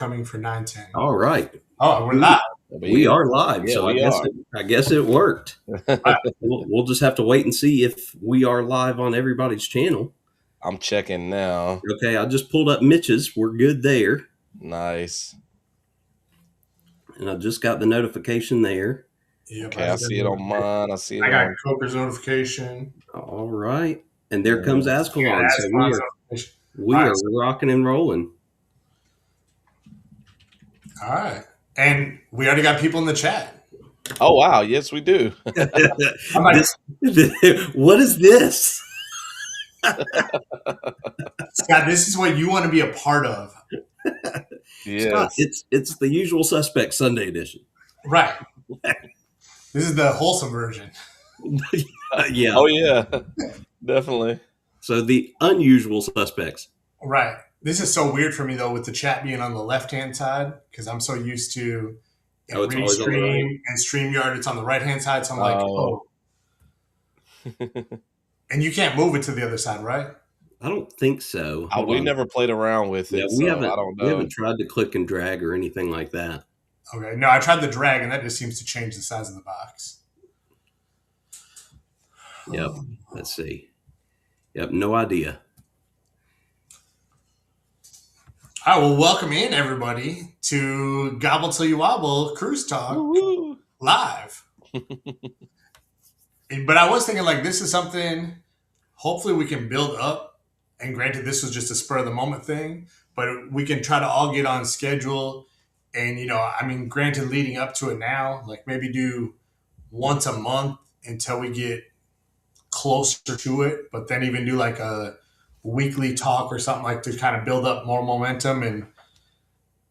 coming for 9:10. All right. Oh, we're live. We are live, Yeah, so we are. I guess it worked. We'll just have to wait and see if we are live on everybody's channel. I'm checking now. Okay, I just pulled up Mitch's. We're good there. Nice. And I just got the notification there. Yep, Okay, I see it on mine. I see it I got on. Coker's notification. All right. And there comes Azkhalon. So we are rocking and rolling. All right. And we already got people in the chat. Oh, wow. Yes, we do. I'm like, what is this? Scott, this is what you want to be a part of. Yes. It's the usual suspect Sunday edition. Right. This is the wholesome version. Yeah. Oh, yeah. Definitely. So the unusual suspects. Right. This is so weird for me, though, with the chat being on the left-hand side, because I'm so used to Restream and StreamYard, it's on the right-hand side. So I'm like, oh. And you can't move it to the other side, right? I don't think so. We never played around with it. We I don't know. We haven't tried to click and drag or anything like that. Okay. No, I tried the drag, and that just seems to change the size of the box. Yep. Let's see. Yep. No idea. All right. Well, welcome in, everybody, to Gobble Till You Wobble Cruise Talk live. But I was thinking, like, this is something hopefully we can build up. And granted, this was just a spur of the moment thing, but we can try to all get on schedule. And, granted, leading up to it now, like maybe do once a month until we get closer to it, but then even do like a weekly talk or something, like to kind of build up more momentum. And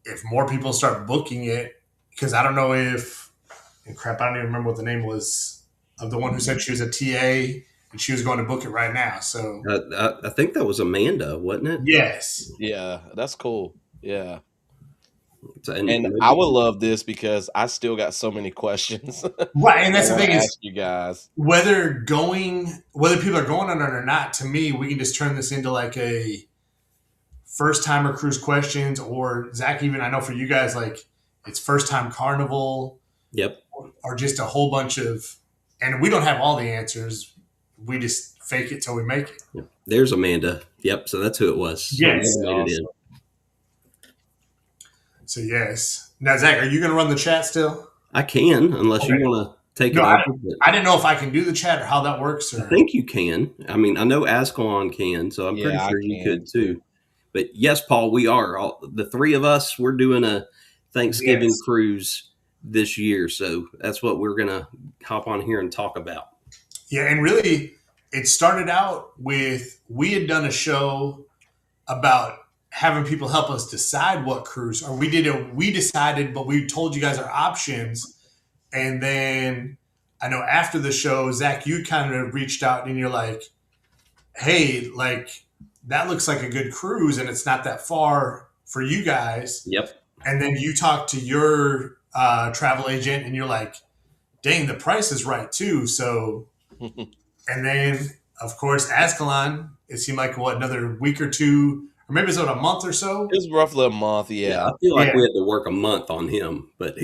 if more people start booking it, because I don't know I don't even remember what the name was of the one who said she was a TA and she was going to book it right now. So I think that was Amanda, wasn't it? Yes. Yeah, that's cool. Yeah. And I would love this because I still got so many questions. Right, and that's the thing is, you guys, whether people are going on it or not, to me, we can just turn this into like a first timer cruise questions, or Zach, even I know for you guys, like it's first time carnival. Yep. Or just a whole bunch of, and we don't have all the answers. We just fake it till we make it. Yep. There's Amanda. Yep. So that's who it was. Yes. Awesome. So yes. Now, Zach, are you going to run the chat still? I can, unless you want to take it over. I didn't know if I can do the chat or how that works. I think you can. I mean, I know Azkhalon can, so I'm pretty sure you could too. But yes, Paul, we are. The three of us, we're doing a Thanksgiving cruise this year. So that's what we're going to hop on here and talk about. Yeah, and really, it started out with, we had done a show about having people help us decide what cruise, or we decided, but we told you guys our options. And then I know after the show, Zach, you kind of reached out and you're like, hey, like that looks like a good cruise and it's not that far for you guys. Yep. And then you talked to your travel agent and you're like, dang, the price is right too. So, and then of course, Azkhalon, it seemed like another week or two, or maybe it's about a month or so. It was roughly a month, yeah. I feel like we had to work a month on him, but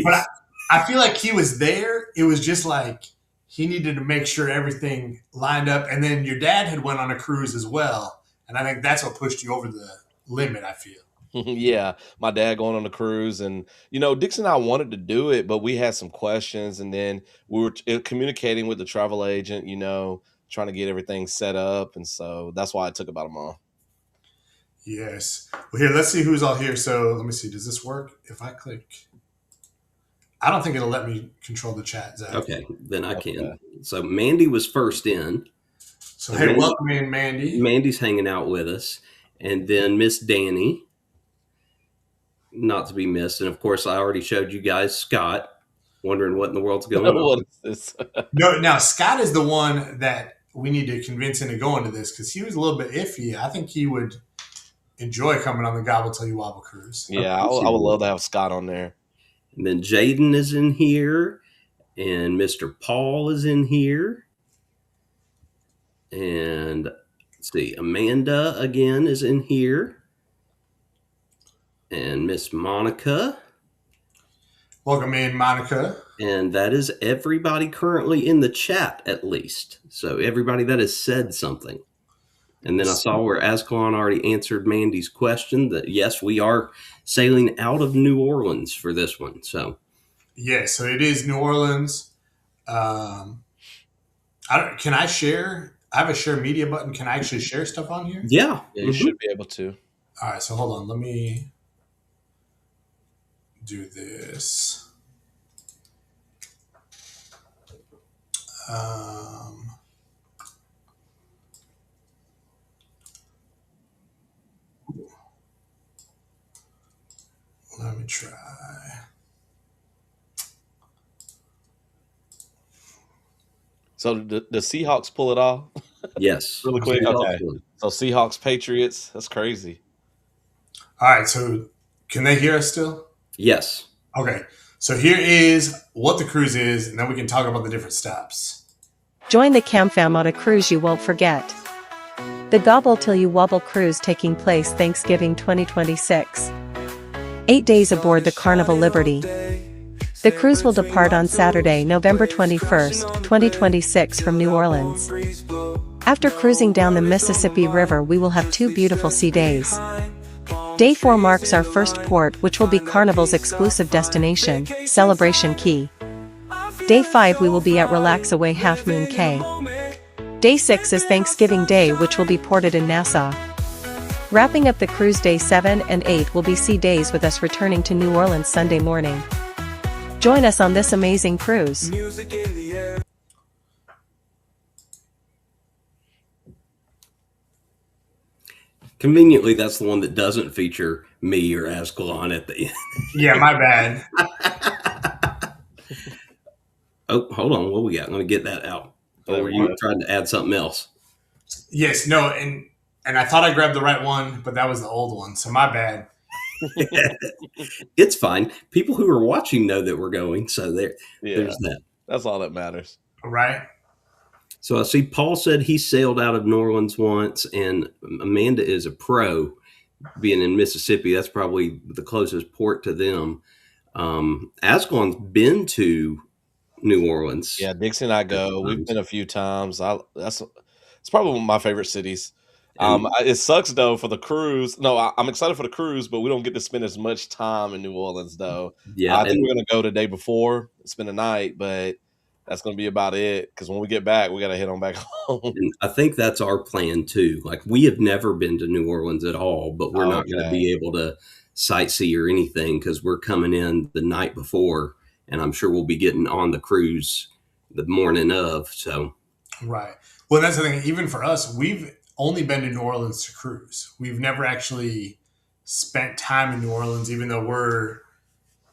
I feel like he was there. It was just like he needed to make sure everything lined up. And then your dad had went on a cruise as well, and I think that's what pushed you over the limit, I feel. Yeah, my dad going on the cruise, and Dixon and I wanted to do it, but we had some questions, and then we were communicating with the travel agent, trying to get everything set up, and so that's why it took about a month. Yes. Well, here, let's see who's all here. So let me see. Does this work? If I click, I don't think it'll let me control the chat, Zach. Okay, then I can. So Mandy was first in. So hey, welcome in, Mandy. Mandy's hanging out with us, and then Miss Danny, not to be missed, and of course I already showed you guys Scott. Wondering what in the world's going on. What is this? No, now Scott is the one that we need to convince him to go into this because he was a little bit iffy. I think he would enjoy coming on the Gobble Till You Wobble cruise. Yeah, I would love to have Scott on there. And then Jaden is in here, and Mr. Paul is in here. And let's see, Amanda again is in here. And Miss Monica. Welcome in, Monica. And that is everybody currently in the chat, at least. So everybody that has said something. And then I saw where Azkhalon already answered Mandy's question that, yes, we are sailing out of New Orleans for this one. So, so it is New Orleans. Can I share? I have a share media button. Can I actually share stuff on here? Yeah. You should be able to. All right, so hold on. Let me do this. Let me try. So the Seahawks pull it off? Yes. Really quick? Okay. So Seahawks, Patriots, that's crazy. All right, so can they hear us still? Yes. Okay, so here is what the cruise is, and then we can talk about the different stops. Join the Cam Fam on a cruise you won't forget. The Gobble Till You Wobble cruise taking place Thanksgiving 2026. 8 days aboard the Carnival Liberty. The cruise will depart on Saturday, November 21st, 2026 from New Orleans. After cruising down the Mississippi River, we will have 2 beautiful sea days. Day 4 marks our first port, which will be Carnival's exclusive destination, Celebration Key. Day 5 we will be at Relaxaway Half Moon Cay. Day 6 is Thanksgiving Day, which will be ported in Nassau. Wrapping up the cruise, Day 7 and 8 will be sea days, with us returning to New Orleans Sunday morning. Join us on this amazing cruise. Conveniently, that's the one that doesn't feature me or Azkhalon at the end. Yeah, my bad. Oh, hold on. What we got? Let me get that out. Or were you trying to add something else? Yes, no, and I thought I grabbed the right one, but that was the old one, so my bad. It's fine. People who are watching know that we're going, so there's that. That's all that matters. Right. So I see Paul said he sailed out of New Orleans once, and Amanda is a pro being in Mississippi. That's probably the closest port to them. Azkhalon's been to New Orleans. Yeah, Dixie and I go. We've been a few times. It's probably one of my favorite cities. It sucks though for the cruise. No, I'm excited for the cruise, but we don't get to spend as much time in New Orleans though. Yeah, I think we're gonna go the day before, spend a night, but that's gonna be about it. Because when we get back, we gotta head on back home. And I think that's our plan too. Like, we have never been to New Orleans at all, but we're not going to be able to sightsee or anything because we're coming in the night before, and I'm sure we'll be getting on the cruise the morning of. So, right. Well, that's the thing. Even for us, we've only been to New Orleans to cruise. We've never actually spent time in New Orleans, even though we're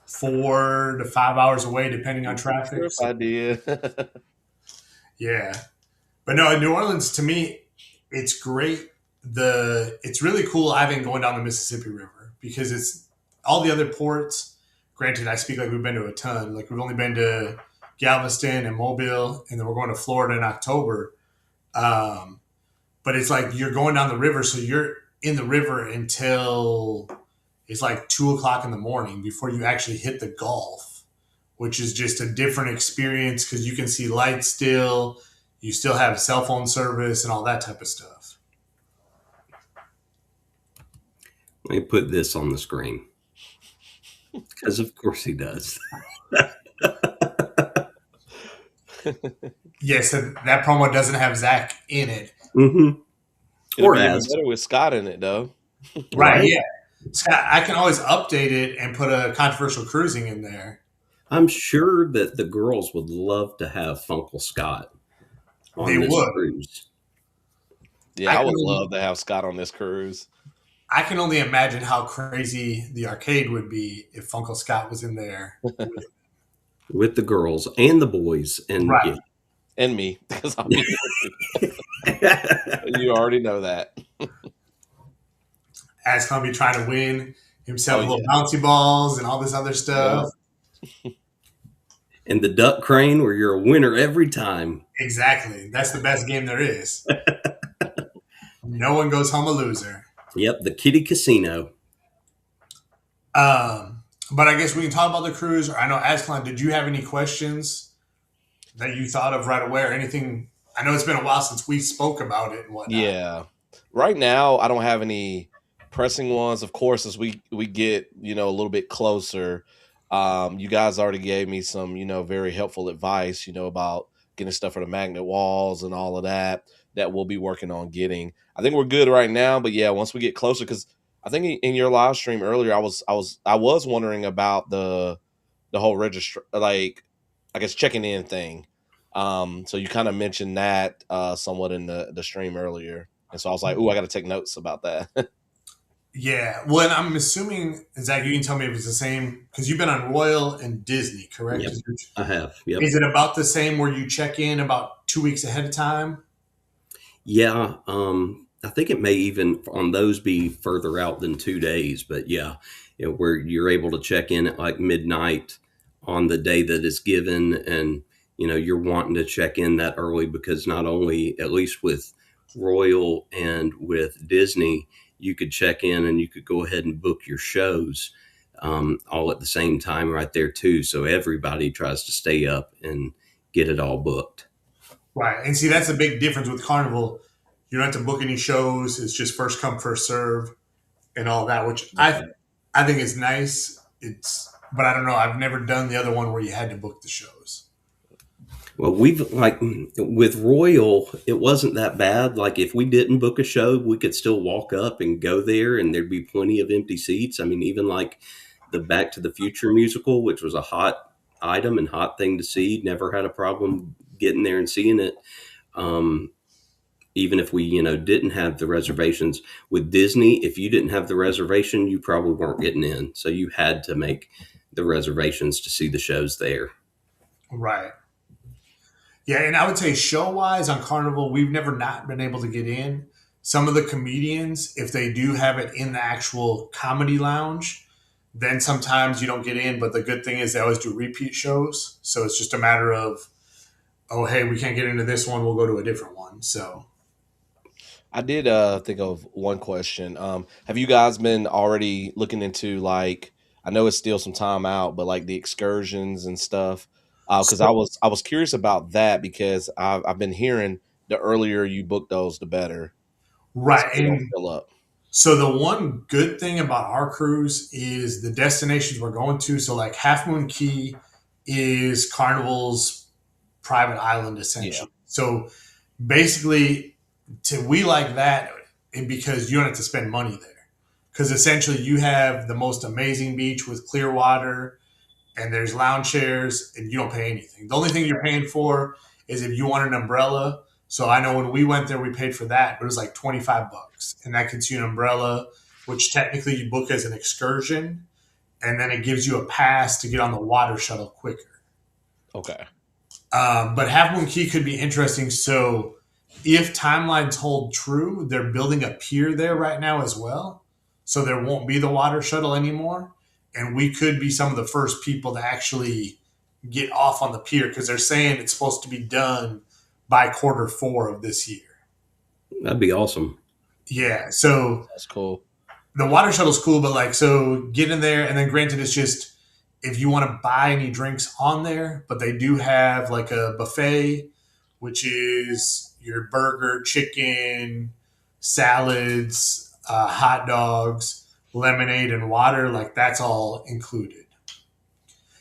4 to 5 hours away, depending on traffic. Idea. Yeah. But no, New Orleans, to me, it's great. It's really cool, I think, going down the Mississippi River, because it's all the other ports. Granted, I speak like we've been to a ton. Like, we've only been to Galveston and Mobile, and then we're going to Florida in October. But it's like you're going down the river, so you're in the river until it's like 2:00 in the morning before you actually hit the Gulf, which is just a different experience because you can see lights still. You still have cell phone service and all that type of stuff. let me put this on the screen because, of course, he does. Yes, that promo doesn't have Zach in it. Mm-hmm. Or better with Scott in it, though. Right, yeah. Scott, I can always update it and put a controversial cruising in there. I'm sure that the girls would love to have Funkle Scott on this cruise. Yeah, I would love to have Scott on this cruise. I can only imagine how crazy the arcade would be if Funkle Scott was in there. With the girls and the boys. And right. And me, because I'll be you already know that. Azkhalon be trying to win himself little bouncy balls and all this other stuff. Yeah. And the duck crane, where you're a winner every time. Exactly. That's the best game there is. No one goes home a loser. Yep, the Kitty Casino. But I guess we can talk about the cruise. Or I know, Azkhalon, did you have any questions that you thought of right away or anything? I know it's been a while since we spoke about it and whatnot. Yeah. Right now, I don't have any pressing ones. Of course, as we get, a little bit closer, you guys already gave me some, very helpful advice, about getting stuff for the magnet walls and all of that we'll be working on getting. I think we're good right now, but yeah, once we get closer, because I think in your live stream earlier, I was wondering about the whole register, like, I guess, checking in thing. So you kind of mentioned that somewhat in the stream earlier. And so I was like, "Ooh, I got to take notes about that." Yeah. Well, and I'm assuming, Zach, you can tell me if it's the same, because you've been on Royal and Disney, correct? Yep, I have. Yep. Is it about the same where you check in about 2 weeks ahead of time? Yeah. I think it may even on those be further out than 2 days, but yeah, where you're able to check in at like midnight on the day that is given. And, you're wanting to check in that early because not only, at least with Royal and with Disney, you could check in and you could go ahead and book your shows all at the same time right there too. So everybody tries to stay up and get it all booked. Right. And see, that's a big difference with Carnival. You don't have to book any shows. It's just first come, first serve and all that, which I think is nice. But I don't know. I've never done the other one where you had to book the shows. Well, we've like with Royal, it wasn't that bad. Like if we didn't book a show, we could still walk up and go there and there'd be plenty of empty seats. I mean, even like the Back to the Future musical, which was a hot item and hot thing to see, never had a problem getting there and seeing it. Even if we, didn't have the reservations. With Disney, if you didn't have the reservation, you probably weren't getting in. So you had to make the reservations to see the shows there. Right. Yeah, and I would say show-wise on Carnival, we've never not been able to get in. Some of the comedians, if they do have it in the actual comedy lounge, then sometimes you don't get in. But the good thing is they always do repeat shows. So it's just a matter of, oh, hey, we can't get into this one. We'll go to a different one. So I did think of one question. Have you guys been already looking into, like, I know it's still some time out, but like the excursions and stuff? Because I was curious about that because I've been hearing the earlier you book those, the better. Right. So they don't fill up. So the one good thing about our cruise is the destinations we're going to. So like Half Moon Cay is Carnival's private island, essentially. Yeah. So basically, we like that because you don't have to spend money there. Because essentially you have the most amazing beach with clear water and there's lounge chairs and you don't pay anything. The only thing you're paying for is if you want an umbrella. So I know when we went there, we paid for that, but it was like $25, and that gets you an umbrella, which technically you book as an excursion, and then it gives you a pass to get on the water shuttle quicker. Okay. But Half Moon Cay could be interesting. So if timelines hold true, they're building a pier there right now as well. So there won't be the water shuttle anymore. And we could be some of the first people to actually get off on the pier because they're saying it's supposed to be done by Q4 of this year. That'd be awesome. Yeah. So that's cool. The water shuttle's cool, but so get in there. And then granted, it's just if you want to buy any drinks on there, but they do have like a buffet, which is your burger, chicken, salads, hot dogs, lemonade, and water. Like that's all included.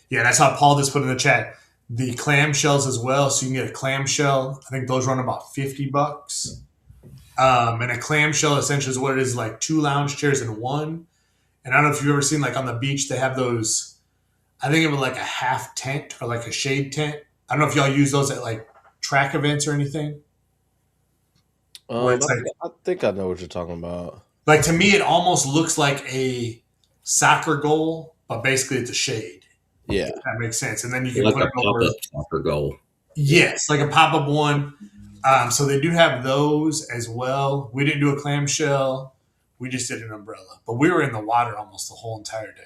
Yeah, that's how Paul just put in the chat. The clamshells as well, so you can get a clamshell. I think those run about $50. And a clamshell essentially is what it is, like 2 lounge chairs in one. And I don't know if you've ever seen, like on the beach, they have those, I think of it like a half tent or like a shade tent. I don't know if y'all use those at like track events or anything. I think I know what you're talking about. Like to me, it almost looks like a soccer goal, but basically it's a shade. Yeah, if that makes sense. And then you can like put a pop-up soccer goal. Yes, like a pop-up one. So they do have those as well. We didn't do a clamshell. We just did an umbrella. But we were in the water almost the whole entire day.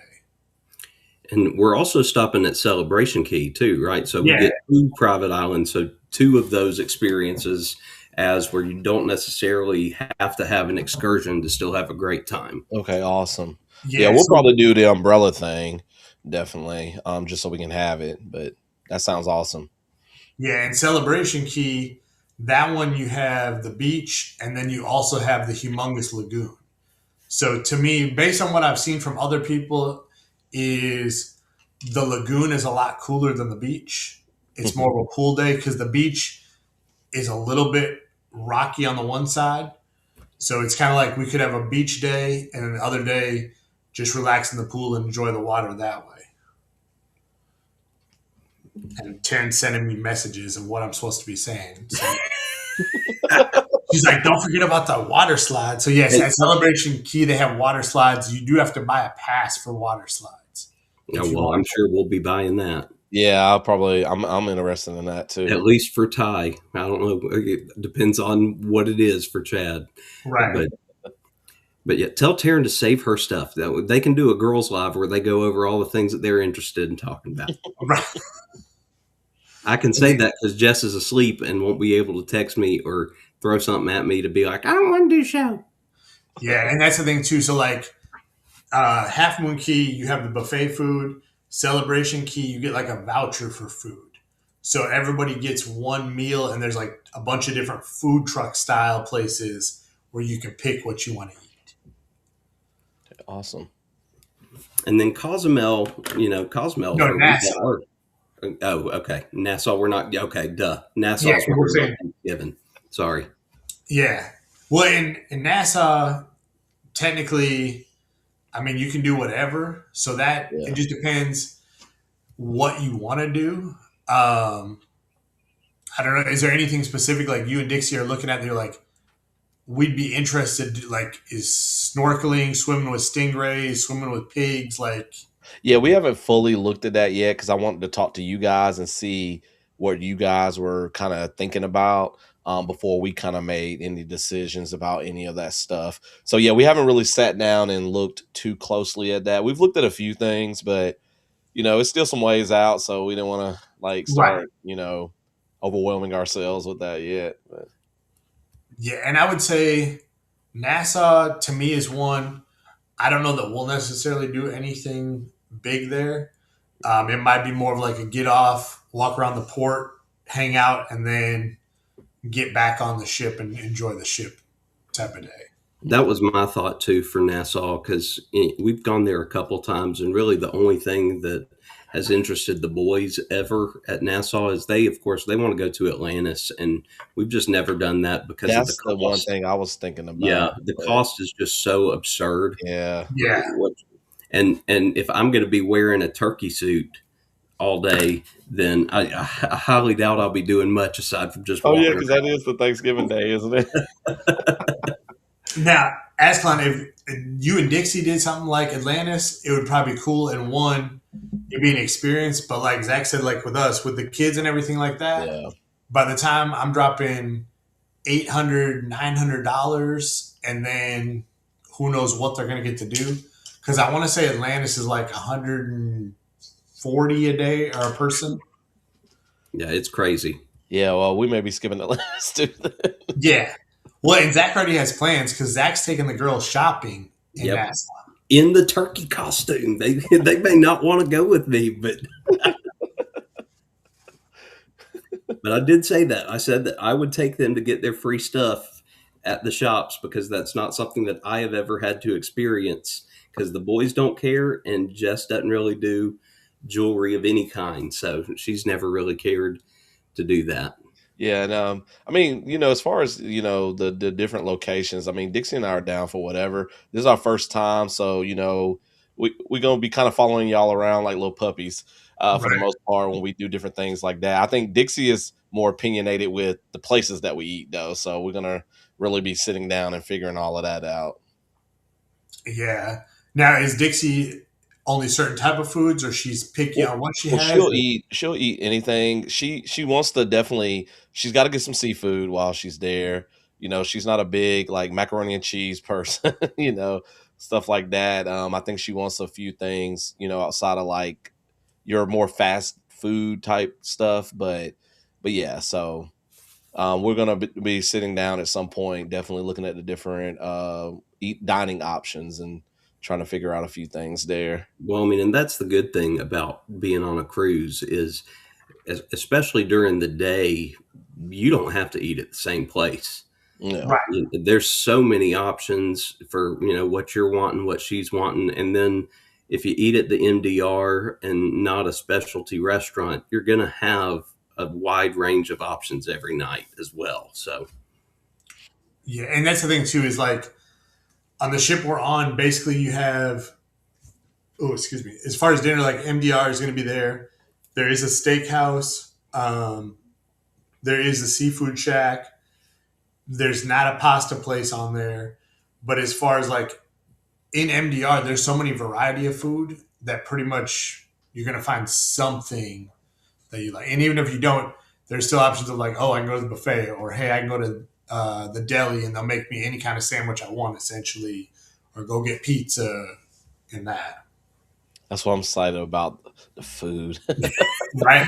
And we're also stopping at Celebration Cay too, right? So we get 2 private islands. So 2 of those experiences as where you don't necessarily have to have an excursion to still have a great time. Okay, awesome. Yeah, we'll probably do the umbrella thing, definitely, just so we can have it. But that sounds awesome. Yeah, and Celebration Key, that one you have the beach, and then you also have the humongous lagoon. So to me, based on what I've seen from other people, is the lagoon is a lot cooler than the beach. It's more of a pool day because the beach is a little bit rocky on the one side. So it's kind of like we could have a beach day and then the other day just relax in the pool and enjoy the water that way. And Taryn's sending me messages of what I'm supposed to be saying. So she's like, don't forget about the water slide. So yes, at Celebration Key, they have water slides. You do have to buy a pass for water slides. Yeah, well, I'm sure we'll be buying that. Yeah, I'm interested in that too. At least for Ty. I don't know. It depends on what it is for Chad. Right. But yeah, tell Taryn to save her stuff. They can do a girls' live where they go over all the things that they're interested in talking about. Right. I can say that because Jess is asleep and won't be able to text me or throw something at me to be like, I don't want to do a show. Yeah, and that's the thing too. So like Half Moon Key, you have the buffet food. Celebration Key, you get like a voucher for food. So everybody gets one meal, and there's like a bunch of different food truck style places where you can pick what you want to eat. Awesome. And then Cozumel, Cozumel. No, Nassau. Oh, okay. Nassau, we're not. Okay, duh. Nassau's where we're saying Thanksgiving. Sorry. Yeah. Well, in Nassau, technically, I mean, you can do whatever. So that it just depends what you want to do. I don't know. Is there anything specific like you and Dixie are looking at? They're like, we'd be interested. Like, is snorkeling, swimming with stingrays, swimming with pigs? Like, yeah, we haven't fully looked at that yet because I wanted to talk to you guys and see what you guys were kind of thinking about before we kind of made any decisions about any of that stuff. So yeah, we haven't really sat down and looked too closely at that. We've looked at a few things, but it's still some ways out, so we didn't want to start, overwhelming ourselves with that yet. But. Yeah, and I would say Nassau to me is one. I don't know that we'll necessarily do anything big there. It might be more of like a get off, walk around the port, hang out, and then get back on the ship and enjoy the ship type of day. That was my thought too for Nassau because we've gone there a couple times, and really the only thing that has interested the boys ever at Nassau is they want to go to Atlantis, and we've just never done that because that's of the cost. The one thing I was thinking about. Yeah, the cost is just so absurd. Yeah. And if I'm going to be wearing a turkey suit all day, then I highly doubt I'll be doing much aside from just walking. Oh yeah, because that is the Thanksgiving day, isn't it? Now, Azkhalon, if you and Dixie did something like Atlantis, it would probably be cool. And one, it'd be an experience. But like Zach said, like with us, with the kids and everything like that, by the time I'm dropping $800, $900, and then who knows what they're going to get to do. Because I want to say Atlantis is like $140 a day or a person. Yeah, it's crazy. Yeah, well, we may be skipping Atlantis too. Yeah. Well, and Zach already has plans because Zach's taking the girls shopping in Nassau. In the turkey costume. They may not want to go with me, but but I did say that. I said that I would take them to get their free stuff at the shops because that's not something that I have ever had to experience because the boys don't care and Jess doesn't really do jewelry of any kind. So she's never really cared to do that. Yeah, and I mean, as far as the different locations, I mean, Dixie and I are down for whatever. This is our first time, so we're gonna be kind of following y'all around like little puppies for the most part when we do different things like that. I think Dixie is more opinionated with the places that we eat, though, so we're gonna really be sitting down and figuring all of that out. Yeah. Now, is Dixie only certain type of foods, or she's picky on what she has? She'll eat anything. She wants to definitely. She's got to get some seafood while she's there. She's not a big like macaroni and cheese person. Stuff like that. I think she wants a few things. Outside of like your more fast food type stuff. But yeah. So we're gonna be sitting down at some point, definitely looking at the different dining options and trying to figure out a few things there. Well, I mean, and that's the good thing about being on a cruise is, especially during the day, you don't have to eat at the same place. No. Right. There's so many options for, what you're wanting, what she's wanting. And then if you eat at the MDR and not a specialty restaurant, you're going to have a wide range of options every night as well. So, yeah. And that's the thing too, is like on the ship we're on, basically you have, as far as dinner, like MDR is going to be there. There is a steakhouse. There is a seafood shack. There's not a pasta place on there. But as far as like in MDR, there's so many variety of food that pretty much you're going to find something that you like. And even if you don't, there's still options of like, oh, I can go to the buffet, or hey, I can go to the deli and they'll make me any kind of sandwich I want, essentially, or go get pizza and that. That's what I'm excited about, the food. Right.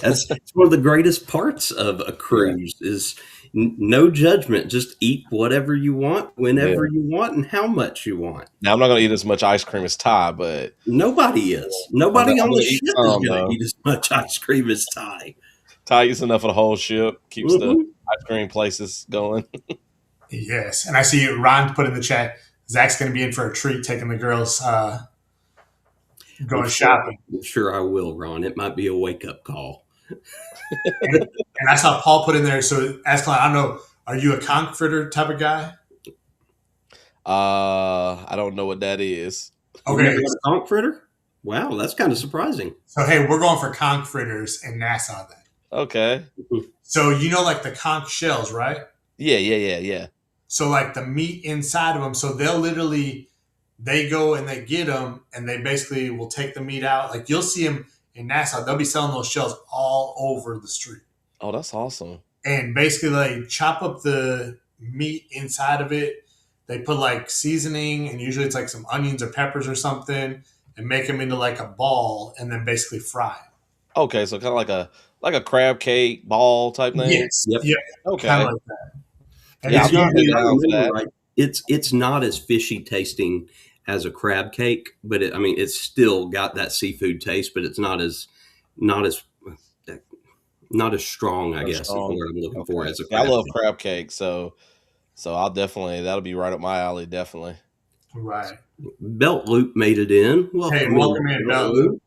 It's one of the greatest parts of a cruise is no judgment. Just eat whatever you want, whenever you want, and how much you want. Now, I'm not going to eat as much ice cream as Ty, but nobody is. Nobody on the ship is going to eat as much ice cream as Ty. Ty eats enough of the whole ship, keeps the ice cream places going. Yes. And I see Ron put in the chat, Zach's going to be in for a treat taking the girls going shopping. I'm sure I will, Ron. It might be a wake-up call. and I saw Paul put in there, so Azkhalon, I don't know, are you a conch fritter type of guy? I don't know what that is. Okay. A conch fritter? Wow, that's kind of surprising. So, hey, we're going for conch fritters in Nassau then. Okay. So, like the conch shells, right? Yeah. So, like the meat inside of them, so they go and they get them, and they basically will take the meat out. Like you'll see them in Nassau, they'll be selling those shells all over the street. Oh, that's awesome. And basically they chop up the meat inside of it. They put like seasoning, and usually it's like some onions or peppers or something, and make them into like a ball and then basically fry them. Okay, so kind of like a crab cake ball type thing? Yes. Yep. Okay. Kind of like that. And yeah, it's usually right. It's not as fishy tasting as a crab cake, but it's still got that seafood taste, but it's not as strong, I guess, is the word I'm looking for as a crab I love cake. crab cake, so I'll definitely, that'll be right up my alley, definitely. Right. Belt Loop made it in. Welcome in, Belt Loop.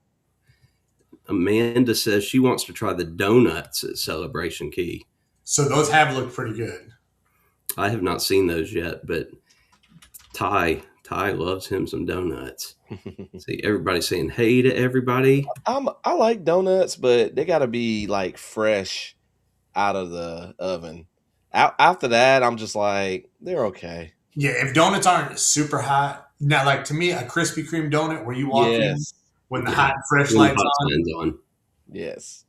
Amanda says she wants to try the donuts at Celebration Key. So those have looked pretty good. I have not seen those yet, but Ty loves him some donuts. See, everybody's saying hey to everybody. I like donuts, but they got to be like fresh out of the oven. After that, I'm just like, they're okay. Yeah, if donuts aren't super hot, now like to me, a Krispy Kreme donut where you walk in when the hot and fresh lights on. Yes.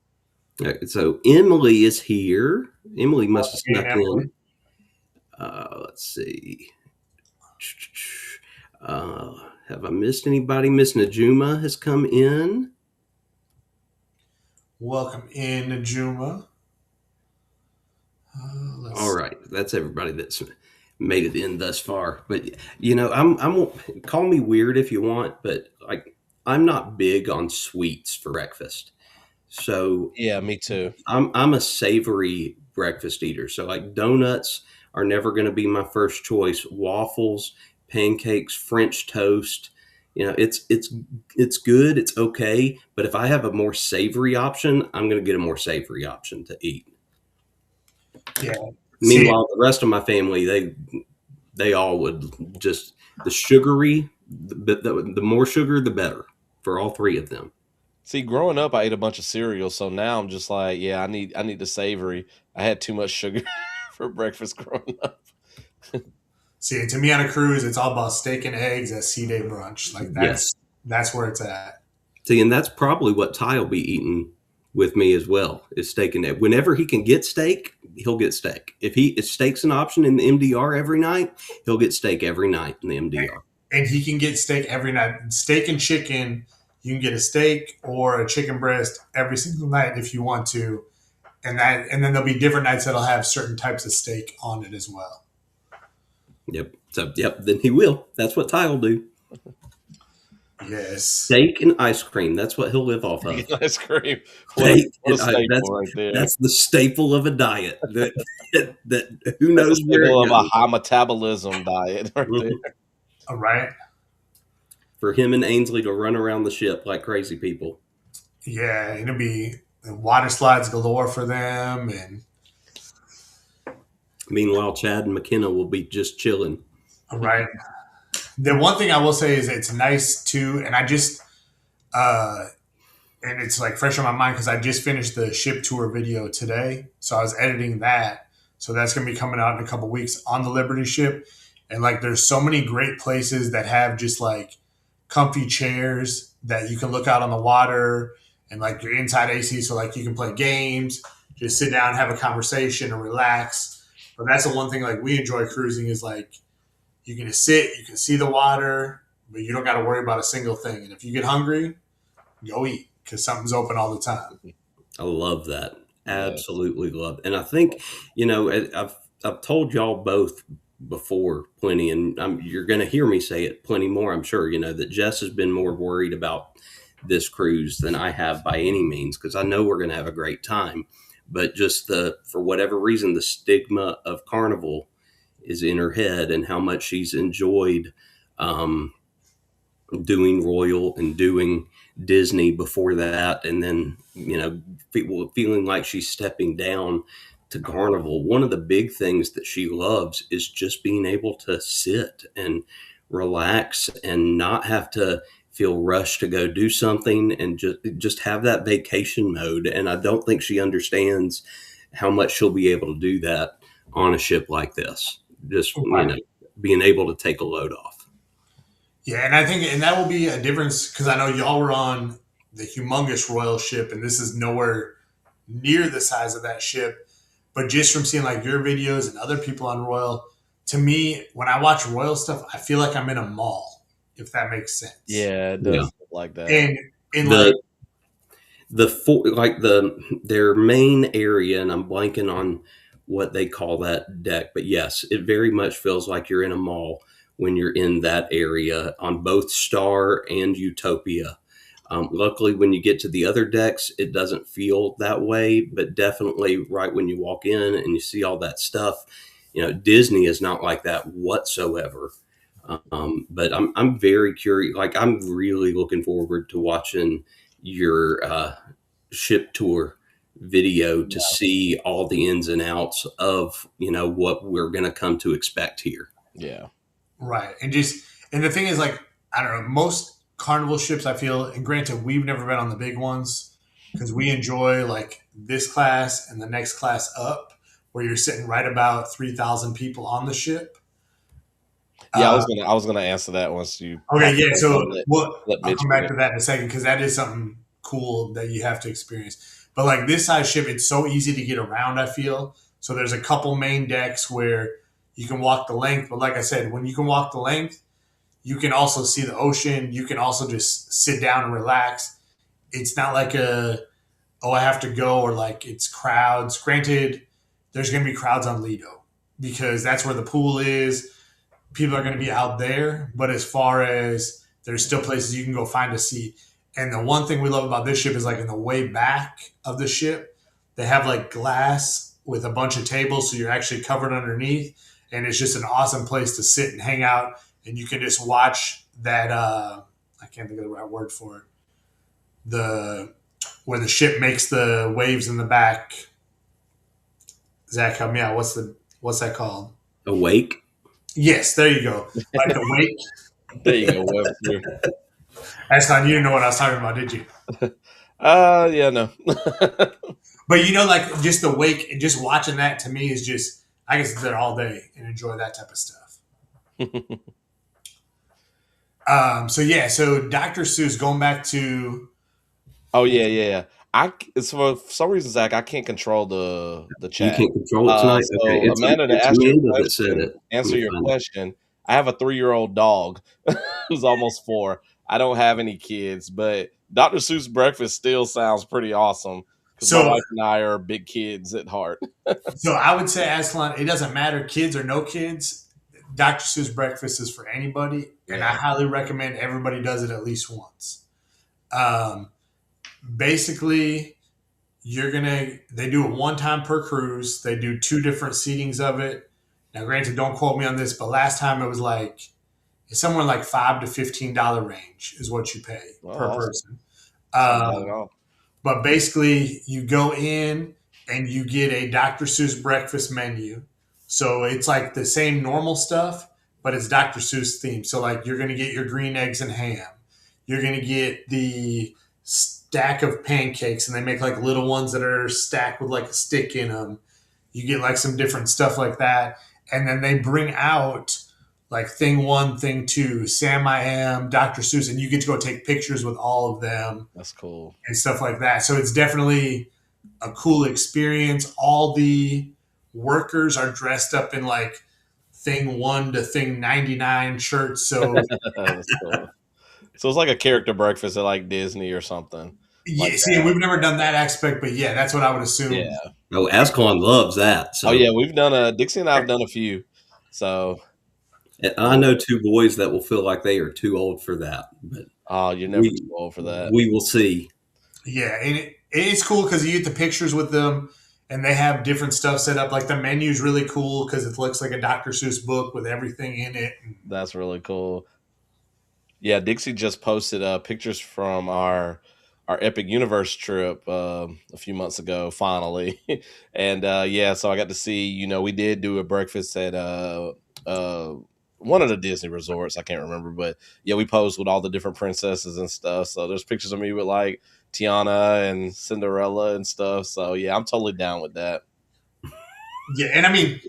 So Emily is here. Emily must have snuck in. Let's see. Have I missed anybody? Miss Najuma has come in. Welcome in, Najuma. All right, that's everybody that's made it in thus far. But I'm call me weird if you want, but I'm not big on sweets for breakfast. So yeah, me too. I'm a savory breakfast eater. So like donuts are never going to be my first choice. Waffles, pancakes, French toast. It's good. It's okay. But if I have a more savory option, I'm going to get a more savory option to eat. Yeah. Meanwhile, the rest of my family, they all would just the sugary, the more sugar, the better for all three of them. See, growing up, I ate a bunch of cereal, so now I'm just like, yeah, I need the savory. I had too much sugar for breakfast growing up. See, to me on a cruise, it's all about steak and eggs at Sea Day brunch. Like that's where it's at. See, and that's probably what Ty will be eating with me as well, is steak and egg. Whenever he can get steak, he'll get steak. If steak's an option in the MDR every night, he'll get steak every night in the MDR. And he can get steak every night. Steak and chicken, you can get a steak or a chicken breast every single night if you want to. And then there'll be different nights that'll have certain types of steak on it as well. Yep. So, then he will. That's what Ty will do. Yes. Steak and ice cream. That's what he'll live off of. Ice cream. Steak What a staple right there. That's the staple of a diet. That who knows where it of goes. a high metabolism diet right there. All right. For him and Ainsley to run around the ship like crazy people. Yeah, it'll be water slides galore for them, and meanwhile, Chad and McKenna will be just chilling. All right. The one thing I will say is it's nice too, and I just and it's like fresh on my mind because I just finished the ship tour video today, so I was editing that. So that's going to be coming out in a couple weeks on the Liberty ship, and like there's so many great places that have just like comfy chairs that you can look out on the water, and like your inside AC, so like you can play games, just sit down, have a conversation, and relax. But that's the one thing like we enjoy cruising is like you can just sit, you can see the water, but you don't got to worry about a single thing. And if you get hungry, go eat because something's open all the time. I love that. Absolutely love it. And I think, I've told y'all both before plenty, and you're going to hear me say it plenty more, I'm sure, that Jess has been more worried about this cruise than I have by any means, because I know we're going to have a great time. But just for whatever reason, the stigma of Carnival is in her head, and how much she's enjoyed doing Royal and doing Disney before that, and then feeling like she's stepping down to Carnival. One of the big things that she loves is just being able to sit and relax and not have to feel rushed to go do something, and just have that vacation mode. And I don't think she understands how much she'll be able to do that on a ship like this. Just being able to take a load off. Yeah, and I think that will be a difference because I know y'all were on the humongous Royal ship, and this is nowhere near the size of that ship. But just from seeing like your videos and other people on Royal, to me, when I watch Royal stuff, I feel like I'm in a mall, if that makes sense. Yeah, it does look like that. And their main area, and I'm blanking on what they call that deck, but yes, it very much feels like you're in a mall when you're in that area on both Star and Utopia. Luckily, when you get to the other decks, it doesn't feel that way, but definitely right when you walk in and you see all that stuff, Disney is not like that whatsoever. But I'm very curious. Like, I'm really looking forward to watching your ship tour video to see all the ins and outs of what we're going to come to expect here. Yeah, right. And the thing is, like, I don't know, most Carnival ships, I feel, and granted we've never been on the big ones because we enjoy like this class and the next class up where you're sitting right about 3,000 people on the ship. Yeah, I was gonna answer that once you. Okay, yeah. So I'll come back to that in a second because that is something cool that you have to experience. But like this size ship, it's so easy to get around, I feel. So there's a couple main decks where you can walk the length. But like I said, when you can walk the length, you can also see the ocean. You can also just sit down and relax. It's not like I have to go, or like it's crowds. Granted, there's going to be crowds on Lido because that's where the pool is. People are going to be out there. But as far as there's still places you can go find a seat. And the one thing we love about this ship is like in the way back of the ship, they have like glass with a bunch of tables. So you're actually covered underneath. And it's just an awesome place to sit and hang out. And you can just watch that. I can't think of the right word for it. Where the ship makes the waves in the back. Zach, help me out. What's that called? A wake? Yes, there you go. Like the wake. There you go. Azkhalon, you didn't know what I was talking about, did you? Yeah, no. But like just the wake and just watching that to me is just I can sit there all day and enjoy that type of stuff. So Dr. Seuss, going back to. Oh yeah. It's for some reason, Zach, I can't control the chat. You can't control it tonight. So okay. Amanda, to answer your question, I have a 3-year-old dog who's almost 4. I don't have any kids, but Dr. Seuss breakfast still sounds pretty awesome because my wife and I are big kids at heart. So I would say, Azkhalon, it doesn't matter, kids or no kids. Dr. Seuss breakfast is for anybody, and I highly recommend everybody does it at least once. Basically, they do it one time per cruise. They do 2 different seatings of it. Now, granted, don't quote me on this, but last time it was like it's somewhere like $5 to $15 range is what you pay per person. But basically, you go in and you get a Dr. Seuss breakfast menu. So it's like the same normal stuff, but it's Dr. Seuss themed. So like you're going to get your green eggs and ham. You're going to get the stack of pancakes, and they make like little ones that are stacked with like a stick in them. You get like some different stuff like that. And then they bring out like thing 1, thing 2, Sam I Am, Dr. Seuss, and you get to go take pictures with all of them. That's cool. And stuff like that. So it's definitely a cool experience. All the workers are dressed up in like thing 1 to thing 99 shirts. So That's cool. So it's like a character breakfast at like Disney or something. Yeah, like see, we've never done that aspect, but yeah, that's what I would assume. Yeah. Oh, Azkhalon loves that. So. Oh yeah, we've done Dixie and I have done a few. So and I know 2 boys that will feel like they are too old for that. But you're never too old for that. We will see. Yeah, and it's cool because you get the pictures with them, and they have different stuff set up. Like the menu is really cool because it looks like a Dr. Seuss book with everything in it. That's really cool. Yeah, Dixie just posted pictures from our Epic Universe trip a few months ago, finally. And so I got to see, we did do a breakfast at one of the Disney resorts. I can't remember, but yeah, we posed with all the different princesses and stuff. So there's pictures of me with like Tiana and Cinderella and stuff. So yeah, I'm totally down with that. Yeah, and I mean,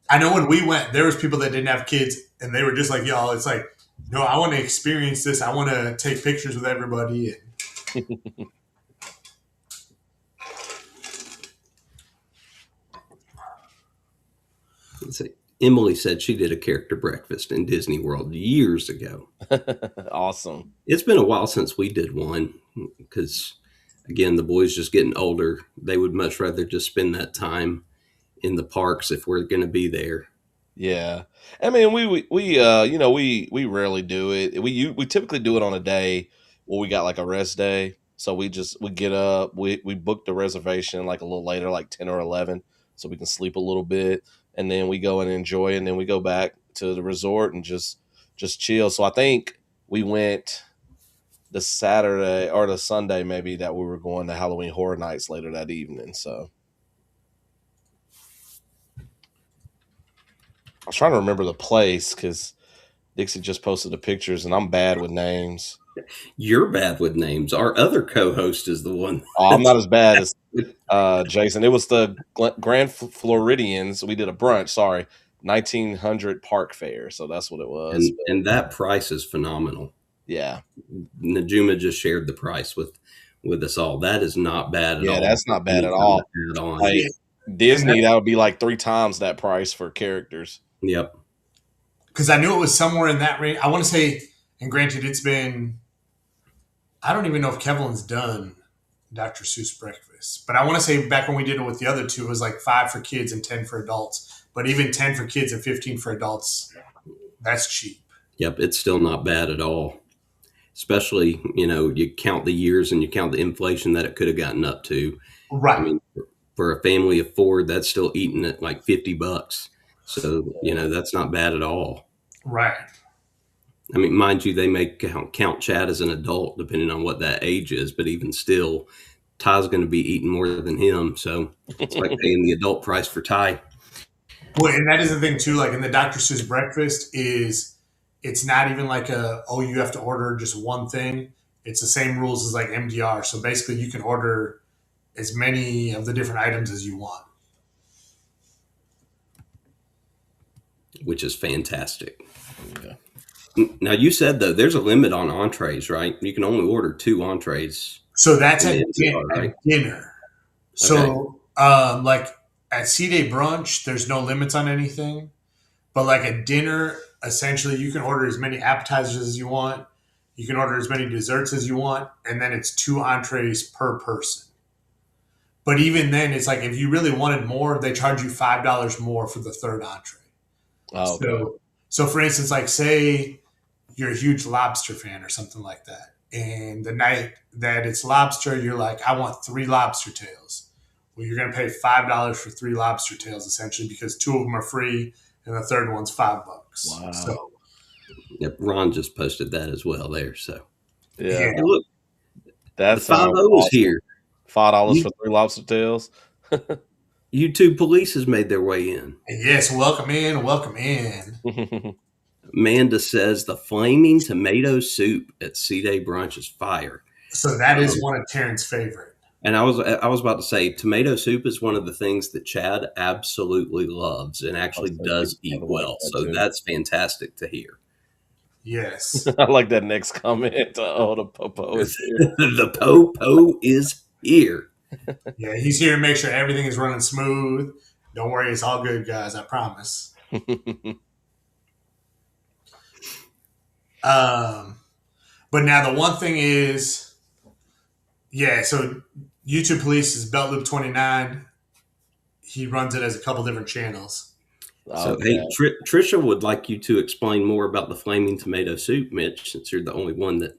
I know when we went, there was people that didn't have kids, and they were just like, y'all, it's like, no, I want to experience this. I want to take pictures with everybody. Let's see. Emily said she did a character breakfast in Disney World years ago. Awesome. It's been a while since we did one because, again, the boys just getting older. They would much rather just spend that time in the parks if we're going to be there. Yeah, I mean, we rarely do it. We typically do it on a day where we got like a rest day. So we get up, we book the reservation like a little later, like 10 or 11, so we can sleep a little bit, and then we go and enjoy, and then we go back to the resort and just chill. So I think we went the Saturday or the Sunday maybe that we were going to Halloween Horror Nights later that evening. So I was trying to remember the place because Dixie just posted the pictures, and I'm bad with names. You're bad with names. Our other co-host is the one. Oh, I'm not as bad as Jason. It was the Grand Floridians. We did a brunch. Sorry, 1900 Park Fair. So that's what it was. And that price is phenomenal. Yeah, Najuma just shared the price with us all. That is not bad at all. Yeah, that's not bad at all. Like Disney, that would be like 3 times that price for characters. Yep. Because I knew it was somewhere in that range. I want to say, and granted, it's been, I don't even know if Kevlin's done Dr. Seuss breakfast, but I want to say back when we did it with the other 2, it was like 5 for kids and 10 for adults. But even 10 for kids and 15 for adults, that's cheap. Yep, it's still not bad at all. Especially, you count the years and you count the inflation that it could have gotten up to. Right. I mean, for a family of 4, that's still eating at like $50. So, that's not bad at all. Right. I mean, mind you, they may count Chad as an adult depending on what that age is, but even still, Ty's going to be eating more than him. So it's like paying the adult price for Ty. Well, and that is the thing too, like in the Dr. Seuss breakfast it's not even like you have to order just one thing. It's the same rules as like MDR. So basically you can order as many of the different items as you want. Which is fantastic. Yeah. Now, you said, though, there's a limit on entrees, right? You can only order 2 entrees. So that's at dinner. So, like at C-Day brunch, there's no limits on anything. But like at dinner, essentially, you can order as many appetizers as you want. You can order as many desserts as you want. And then it's 2 entrees per person. But even then, it's like if you really wanted more, they charge you $5 more for the 3rd entree. Oh, okay. So for instance, like say you're a huge lobster fan or something like that, and the night that it's lobster, you're like, I want 3 lobster tails. Well, you're going to pay $5 for 3 lobster tails essentially because 2 of them are free and the third one's $5. Wow. So, yep, Ron just posted that as well there. So, yeah, hey, look, that the sounds 5-0 is awesome. here. $5 for 3 lobster tails. YouTube police has made their way in. yes, welcome in, welcome in. Amanda says the flaming tomato soup at C-Day brunch is fire. So that is one of Taryn's favorite. And I was about to say, tomato soup is one of the things that Chad absolutely loves and actually does eat well. So that's fantastic to hear. Yes. I like that next comment. Oh, the popo is here. The popo is here. Yeah, he's here to make sure everything is running smooth. Don't worry, it's all good, guys. I promise. But now the one thing is, yeah, so YouTube Police is Belt Loop 29. He runs it as a couple different channels. So, hey, Trisha would like you to explain more about the flaming tomato soup, Mitch, since you're the only one that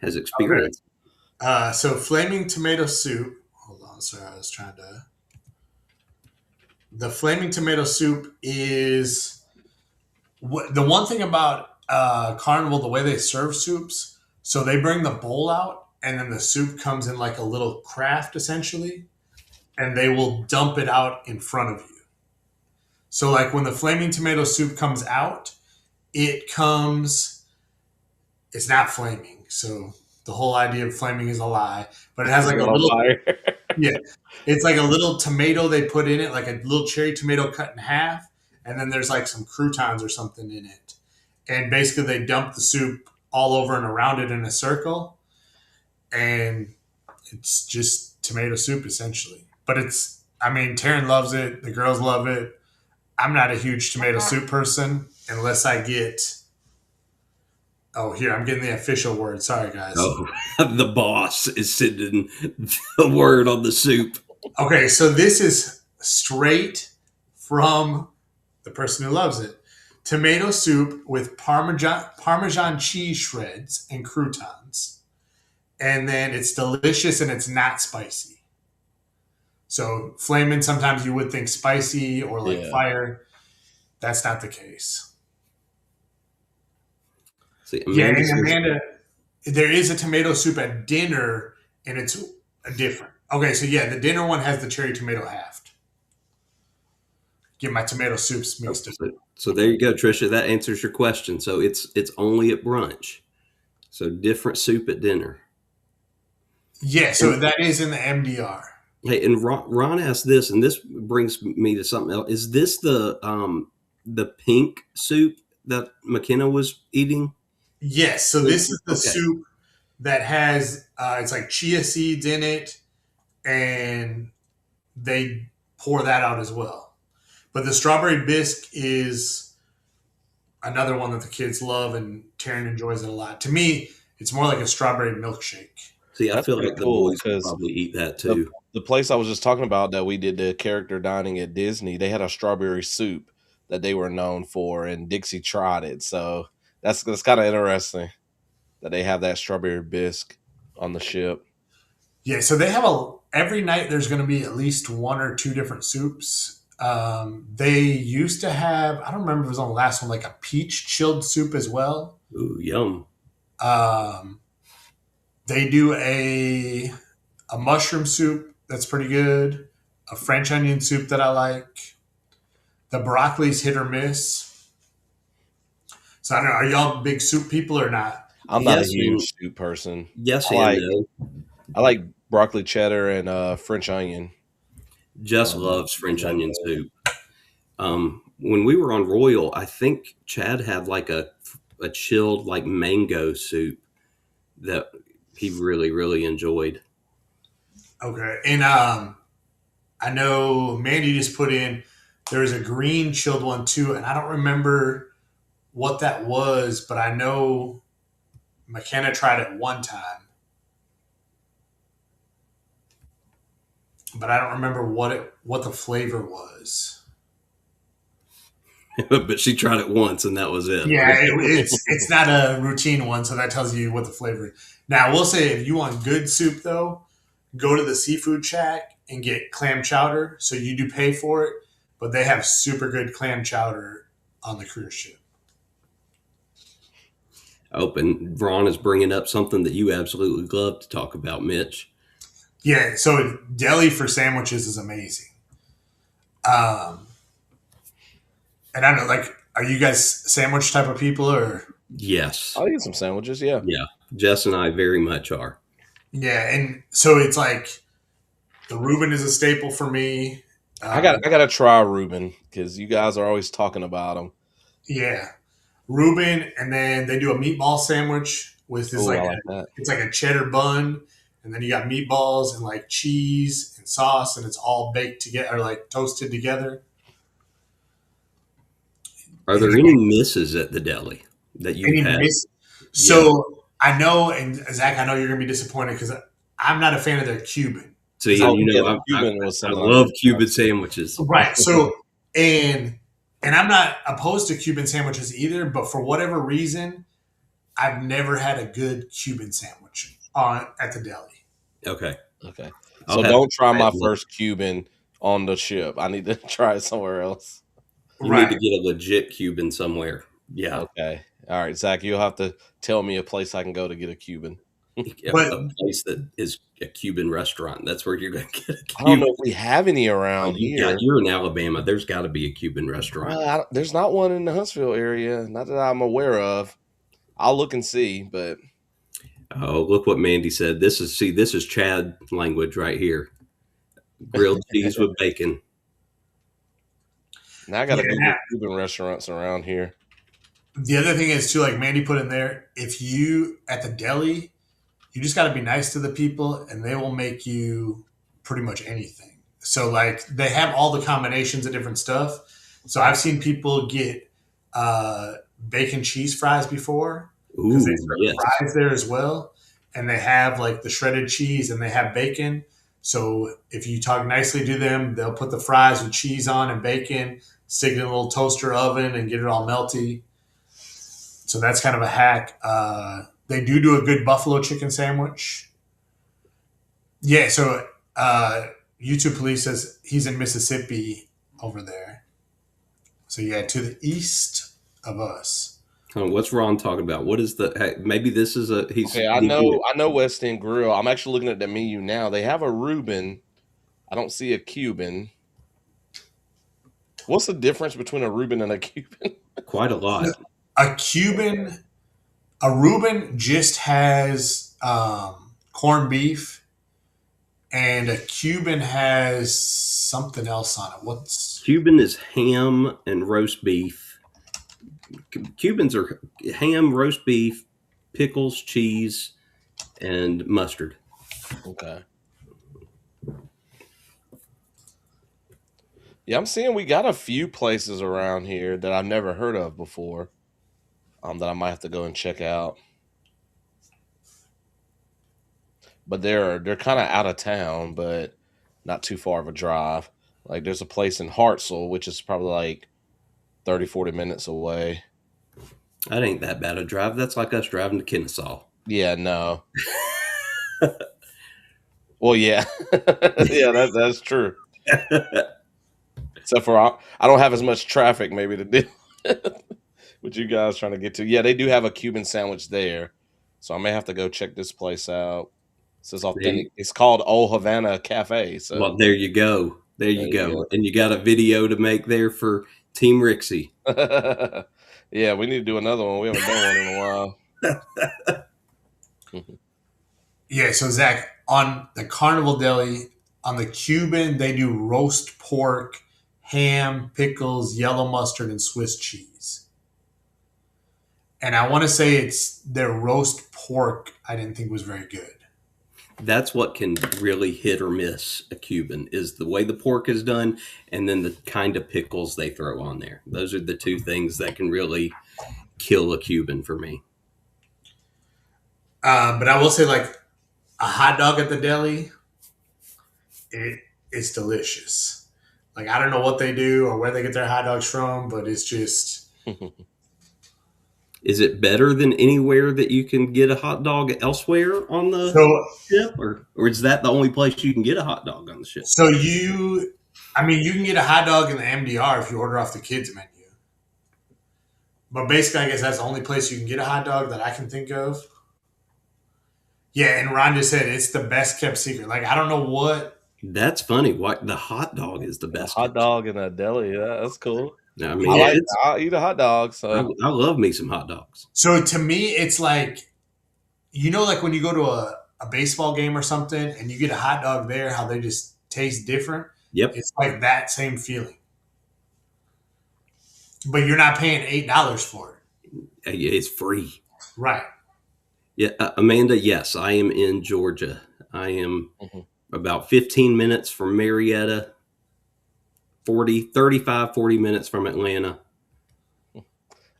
has experience. Okay. So flaming tomato soup. Hold on, sorry, I was trying to. The flaming tomato soup is the one thing about Carnival, the way they serve soups. So they bring the bowl out, and then the soup comes in like a little craft, essentially, and they will dump it out in front of you. So, like when the flaming tomato soup comes out, it's not flaming. So the whole idea of flaming is a lie, but it has like a little, yeah, it's like a little tomato they put in it, like a little cherry tomato cut in half. And then there's like some croutons or something in it. And basically they dump the soup all over and around it in a circle. And it's just tomato soup essentially. But Taryn loves it. The girls love it. I'm not a huge tomato soup person unless I get. Oh, here, I'm getting the official word. Sorry, guys. Oh, the boss is sending the word on the soup. Okay, so this is straight from the person who loves it. Tomato soup with Parmesan cheese shreds and croutons. And then it's delicious and it's not spicy. So flamin', sometimes you would think spicy or like fire. That's not the case. See, Amanda, there is a tomato soup at dinner, and it's different. Okay, so yeah, the dinner one has the cherry tomato halved. Get my tomato soups mixed up. So there you go, Trisha. That answers your question. So it's only at brunch. So different soup at dinner. Yeah, so that is in the MDR. Hey, and Ron asked this, and this brings me to something else. Is this the pink soup that McKenna was eating? Yes. So this is the soup that has it's like chia seeds in it, and they pour that out as well. But the strawberry bisque is another one that the kids love, and Taryn enjoys it a lot. To me, it's more like a strawberry milkshake. See, I feel like the boys could probably eat that too. The place I was just talking about that we did the character dining at Disney, they had a strawberry soup that they were known for, and Dixie tried it. So that's kind of interesting that they have that strawberry bisque on the ship. Yeah, so they have every night there's going to be at least 1 or 2 different soups. They used to have, I don't remember if it was on the last one, like a peach chilled soup as well. Ooh, yum. They do a mushroom soup that's pretty good, a French onion soup that I like. The broccoli's hit or miss. So I don't know, are y'all big soup people or not? I'm not a huge soup person. Yes, I like broccoli cheddar and French onion. Jess loves French onion soup. When we were on Royal, I think Chad had like a chilled like mango soup that he really, really enjoyed. Okay. And I know Mandy just put in, there's a green chilled one too, and I don't remember what that was, but I know McKenna tried it one time. But I don't remember what the flavor was. But she tried it once and that was it. Yeah, it's not a routine one, so that tells you what the flavor is. Now, I will say, if you want good soup, though, go to the seafood shack and get clam chowder. So you do pay for it, but they have super good clam chowder on the cruise ship. And Ron is bringing up something that you absolutely love to talk about, Mitch. Yeah, so deli for sandwiches is amazing. And I don't know, like, are you guys sandwich type of people or? Yes. I'll eat some sandwiches, yeah. Yeah. Jess and I very much are. Yeah, and so it's like the Reuben is a staple for me. I got to try Reuben because you guys are always talking about them. Yeah. Reuben, and then they do a meatball sandwich with this it's like a cheddar bun, and then you got meatballs and like cheese and sauce, and it's all baked together or like toasted together. Are there any misses at the deli that you've had? So I know, and Zach, I know you're gonna be disappointed because I'm not a fan of their Cuban. So I love Cuban sandwiches. Right. So and I'm not opposed to Cuban sandwiches either, but for whatever reason, I've never had a good Cuban sandwich at the deli. Okay. So don't try my first Cuban on the ship. I need to try it somewhere else. You need to get a legit Cuban somewhere. Yeah. Okay. All right, Zach, you'll have to tell me a place I can go to get a Cuban. A place that is a Cuban restaurant. That's where you're going to get a Cuban. I don't know if we have any around here. You're in Alabama. There's got to be a Cuban restaurant. There's not one in the Huntsville area. Not that I'm aware of. I'll look and see, but. Oh, look what Mandy said. This is Chad language right here. Grilled cheese with bacon. Now I got to Google Cuban restaurants around here. The other thing is too, like Mandy put in there, if you at the deli, you just got to be nice to the people, and they will make you pretty much anything. So like they have all the combinations of different stuff. So I've seen people get bacon cheese fries before because they serve fries there as well, and they have like the shredded cheese and they have bacon. So if you talk nicely to them, they'll put the fries with cheese on and bacon, stick it in a little toaster oven, and get it all melty. So that's kind of a hack. They do a good buffalo chicken sandwich. Yeah, so YouTube Police says he's in Mississippi over there. So yeah, to the east of us. What's Ron talking about? What is maybe this is a I know West End Grill. I'm actually looking at the menu now. They have a Reuben. I don't see a Cuban. What's the difference between a Reuben and a Cuban? Quite a lot. A Reuben just has corned beef, and a Cuban has something else on it. Cuban is ham and roast beef. Cubans are ham, roast beef, pickles, cheese, and mustard. Okay. Yeah, I'm seeing we got a few places around here that I've never heard of before. That I might have to go and check out. But they're kind of out of town, but not too far of a drive. Like there's a place in Hartselle, which is probably like 30, 40 minutes away. That ain't that bad a drive. That's like us driving to Kennesaw. Yeah, no. Well, yeah. Yeah, that's true. Except for I don't have as much traffic maybe to do with you guys trying to get to. Yeah, they do have a Cuban sandwich there. So I may have to go check this place out. It says authentic. It's called Old Havana Cafe. So well, there you go. There you go. And you got a video to make there for Team Rixie. Yeah, we need to do another one. We haven't done one in a while. Yeah, so Zach, on the Carnival Deli, on the Cuban, they do roast pork, ham, pickles, yellow mustard, and Swiss cheese. And I want to say it's their roast pork I didn't think was very good. That's what can really hit or miss a Cuban is the way the pork is done and then the kind of pickles they throw on there. Those are the two things that can really kill a Cuban for me. But I will say, like, a hot dog at the deli, it's delicious. Like I don't know what they do or where they get their hot dogs from, but it's just. Is it better than anywhere that you can get a hot dog elsewhere on the So ship, or is that the only place you can get a hot dog on the ship? So you can get a hot dog in the MDR if you order off the kids menu. But basically, I guess that's the only place you can get a hot dog that I can think of. Yeah, and Ron just said it's the best kept secret. Like I don't know what. That's funny. Why the hot dog is the best? Hot dog in a deli. Yeah, that's cool. I mean, I'll eat a hot dog. So I love me some hot dogs. So to me, it's like, like when you go to a baseball game or something and you get a hot dog there, how they just taste different. Yep. It's like that same feeling. But you're not paying $8 for it. It's free. Right. Yeah, Amanda, yes, I am in Georgia. I am about 15 minutes from Marietta, 35, 40 minutes from Atlanta.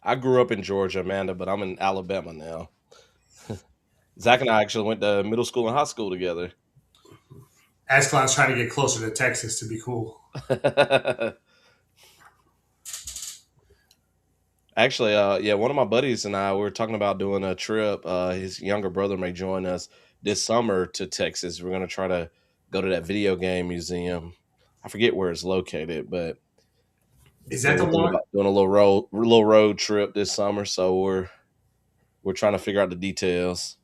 I grew up in Georgia, Amanda, but I'm in Alabama now. Zach and I actually went to middle school and high school together. Azkhalon's trying to get closer to Texas to be cool. Actually, one of my buddies and I, we were talking about doing a trip. His younger brother may join us this summer to Texas. We're going to try to go to that video game museum. I forget where it's located, but is that the one? Doing a little road trip this summer, so we're trying to figure out the details.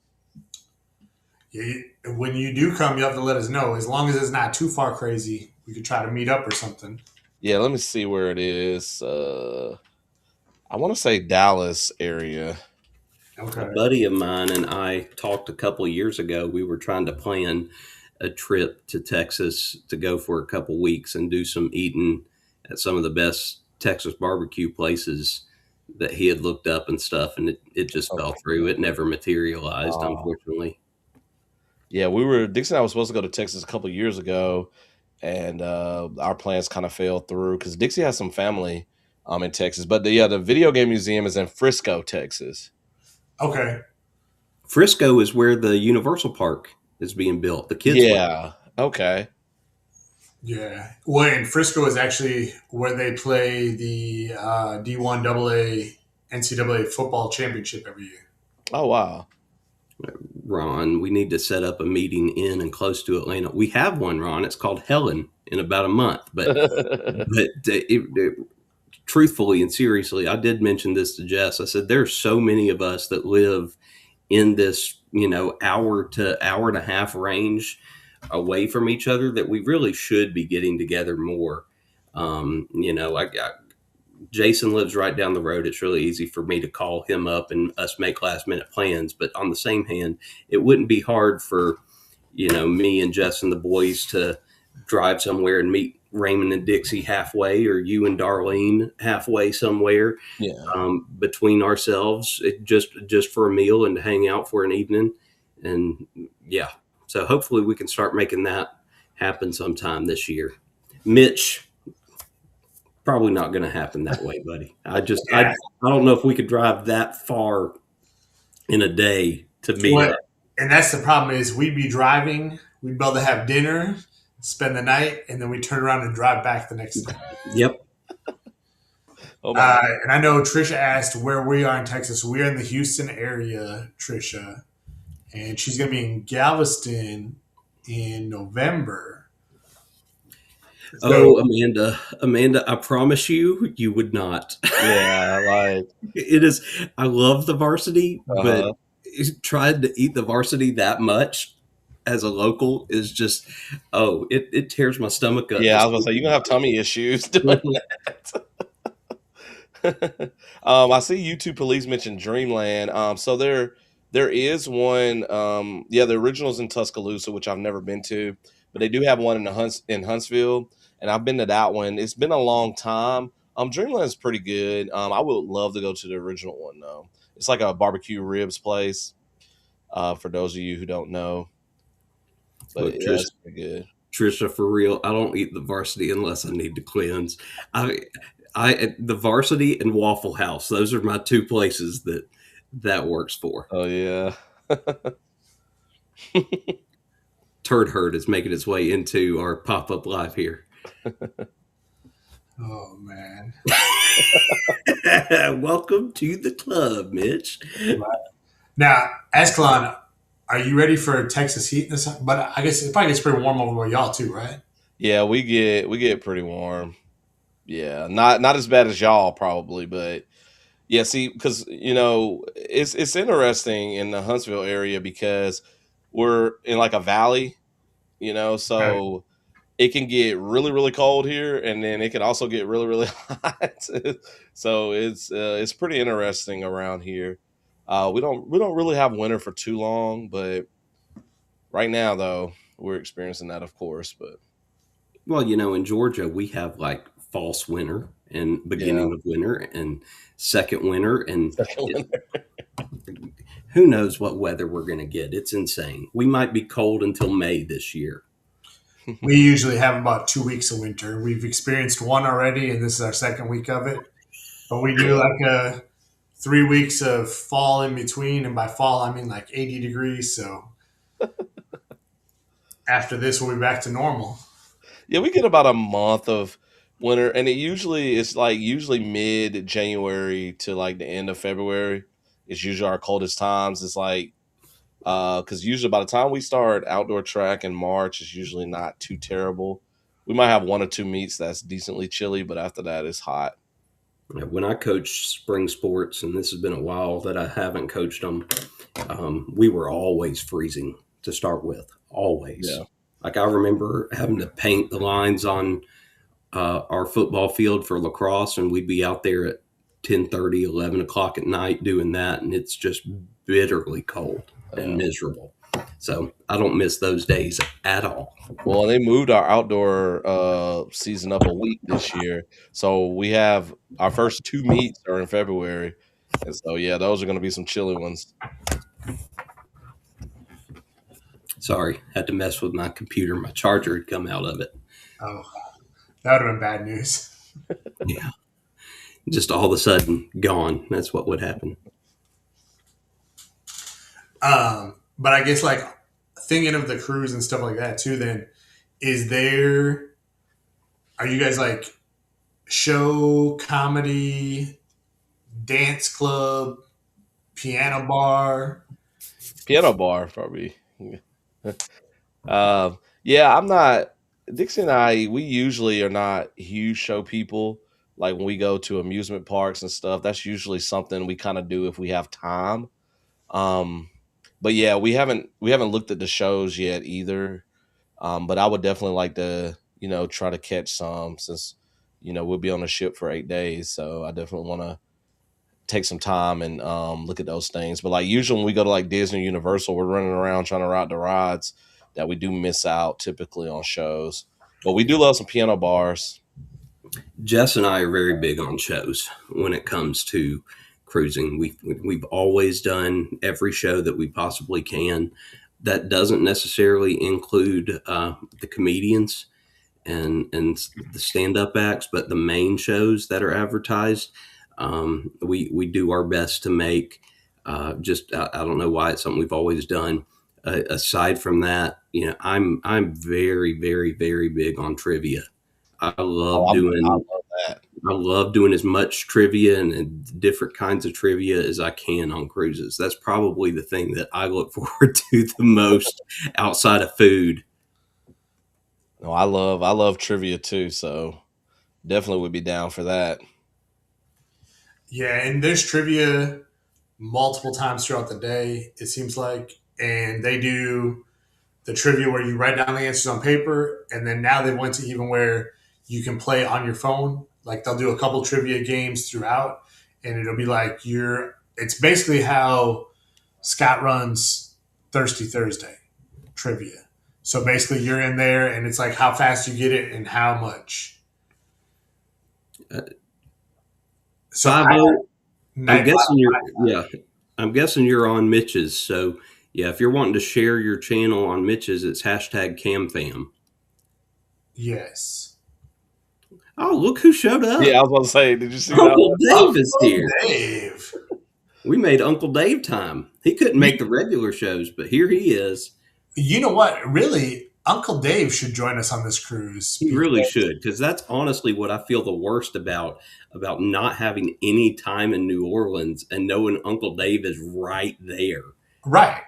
Yeah, when you do come, you have to let us know. As long as it's not too far crazy, we could try to meet up or something. Yeah, let me see where it is. I want to say Dallas area. Okay. A buddy of mine and I talked a couple of years ago. We were trying to plan a trip to Texas to go for a couple weeks and do some eating at some of the best Texas barbecue places that he had looked up and stuff, and it just fell through. It never materialized, unfortunately. Yeah, Dixon and I was supposed to go to Texas a couple of years ago, and our plans kind of fell through because Dixie has some family in Texas. But the video game museum is in Frisco, Texas. Okay. Frisco is where the Universal Park is being built. The kids. Yeah. Okay. Yeah. Well, and Frisco is actually where they play the D1 AA NCAA football championship every year. Oh, wow. Ron, we need to set up a meeting in and close to Atlanta. We have one, Ron. It's called Helen in about a month. But truthfully and seriously, I did mention this to Jess. I said, there's so many of us that live in this, hour to hour and a half range away from each other that we really should be getting together more. Jason lives right down the road. It's really easy for me to call him up and us make last minute plans. But on the same hand, it wouldn't be hard for, me and Jess and the boys to drive somewhere and meet Raymond and Dixie halfway, or you and Darlene halfway somewhere. Yeah. Between ourselves, just for a meal and to hang out for an evening. And yeah, so hopefully we can start making that happen sometime this year. Mitch, probably not going to happen that way, buddy. I don't know if we could drive that far in a day to meet up. And that's the problem is we'd be driving, we'd be able to have dinner, spend the night, and then we turn around and drive back the next day. Yep. And I know Trisha asked where we are in Texas. We're in the Houston area, Trisha, and she's going to be in Galveston in November. So, Amanda, I promise you would not. Yeah, it is. I love the varsity, but trying to eat the varsity that much as a local is just, it tears my stomach up. Yeah, I was going to say, you're going to have tummy issues doing that. I see YouTube police mentioned Dreamland. So there is one. The original's in Tuscaloosa, which I've never been to, but they do have one in Huntsville, and I've been to that one. It's been a long time. Dreamland's pretty good. I would love to go to the original one though. It's like a barbecue ribs place. For those of you who don't know, but it's pretty good. Trisha, for real, I don't eat the varsity unless I need to cleanse. The varsity and Waffle House, those are my two places that works for. Oh yeah. Turd Herd is making its way into our pop-up live here. Oh man. Welcome to the club, Mitch. Now, Azkhalon, are you ready for Texas heat this? But I guess it probably gets pretty warm over where y'all too, right? Yeah, we get pretty warm. Yeah, not as bad as y'all probably, but yeah. See, because it's interesting in the Huntsville area because we're in like a valley, Right. so it can get really really cold here, and then it can also get really really hot. So it's pretty interesting around here. We don't really have winter for too long, but right now though we're experiencing that, of course. But Well, in Georgia, we have like false winter and yeah, beginning of winter and second winter. And second winter. who knows what weather we're going to get. It's insane. We might be cold until May this year. We usually have about 2 weeks of winter. We've experienced one already, and this is our second week of it. But we do like 3 weeks of fall in between, and by fall I mean like 80 degrees. So after this, we'll be back to normal. Yeah, we get about a month of winter, and it's like usually mid January to like the end of February. It's usually our coldest times. It's like because usually by the time we start outdoor track in March, it's usually not too terrible. We might have one or two meets that's decently chilly, but after that, it's hot. When I coached spring sports, and this has been a while that I haven't coached them, we were always freezing to start with. Always. Yeah. Like I remember having to paint the lines on our football field for lacrosse, and we'd be out there at 10:30, 11 o'clock at night doing that, and it's just bitterly cold and miserable. So I don't miss those days at all. Well, they moved our outdoor season up a week this year, so we have our first two meets are in February, and so yeah, those are going to be some chilly ones. Sorry, had to mess with my computer. My charger had come out of it. Oh, that would have been bad news. Yeah. Just all of a sudden gone. That's what would happen. But I guess like thinking of the cruise and stuff like that too, then are you guys like show, comedy, dance club, piano bar? Piano bar, probably. Yeah, I'm not. Dixie and I, we usually are not huge show people. Like when we go to amusement parks and stuff, that's usually something we kind of do if we have time. Um, but yeah, we haven't looked at the shows yet either. But I would definitely like to, try to catch some since, we'll be on the ship for 8 days. So I definitely want to take some time and look at those things. But like usually when we go to like Disney, Universal, we're running around trying to ride the rides that we do miss out typically on shows. But we do love some piano bars. Jess and I are very big on shows when it comes to cruising. We've always done every show that we possibly can. That doesn't necessarily include the comedians and the stand-up acts, but the main shows that are advertised, we do our best to make. I don't know why it's something we've always done. Aside from that, I'm very, very, very big on trivia. I love doing as much trivia and different kinds of trivia as I can on cruises. That's probably the thing that I look forward to the most outside of food. No, I love trivia too, so definitely would be down for that. Yeah, and there's trivia multiple times throughout the day, it seems like. And they do the trivia where you write down the answers on paper, and then now they went to even where you can play on your phone. Like they'll do a couple trivia games throughout, and it'll be like it's basically how Scott runs Thirsty Thursday trivia. So basically you're in there and it's like how fast you get it and how much. So I'm guessing you're on Mitch's. So yeah, if you're wanting to share your channel on Mitch's, it's #CamFam. Yes. Oh, look who showed up. Yeah, I was about to say, did you see Uncle Dave is here. Dave. We made Uncle Dave time. He couldn't make the regular shows, but here he is. You know what? Really, Uncle Dave should join us on this cruise. He really should, because that's honestly what I feel the worst about not having any time in New Orleans and knowing Uncle Dave is right there. Right.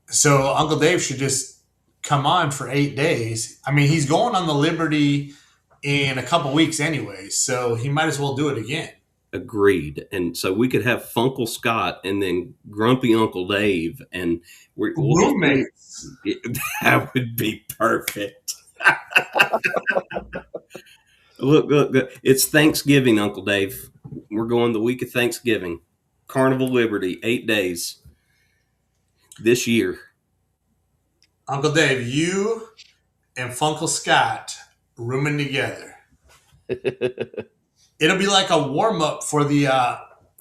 So Uncle Dave should just come on for 8 days. I mean, he's going on the Liberty in a couple weeks anyway, so he might as well do it again. Agreed. And so we could have Funkle Scott and then Grumpy Uncle Dave, and we'll roommates. That would be perfect. Look, it's Thanksgiving, Uncle Dave. We're going the week of Thanksgiving. Carnival Liberty, 8 days this year. Uncle Dave, you and Funkle Scott rooming together. It'll be like a warm-up for the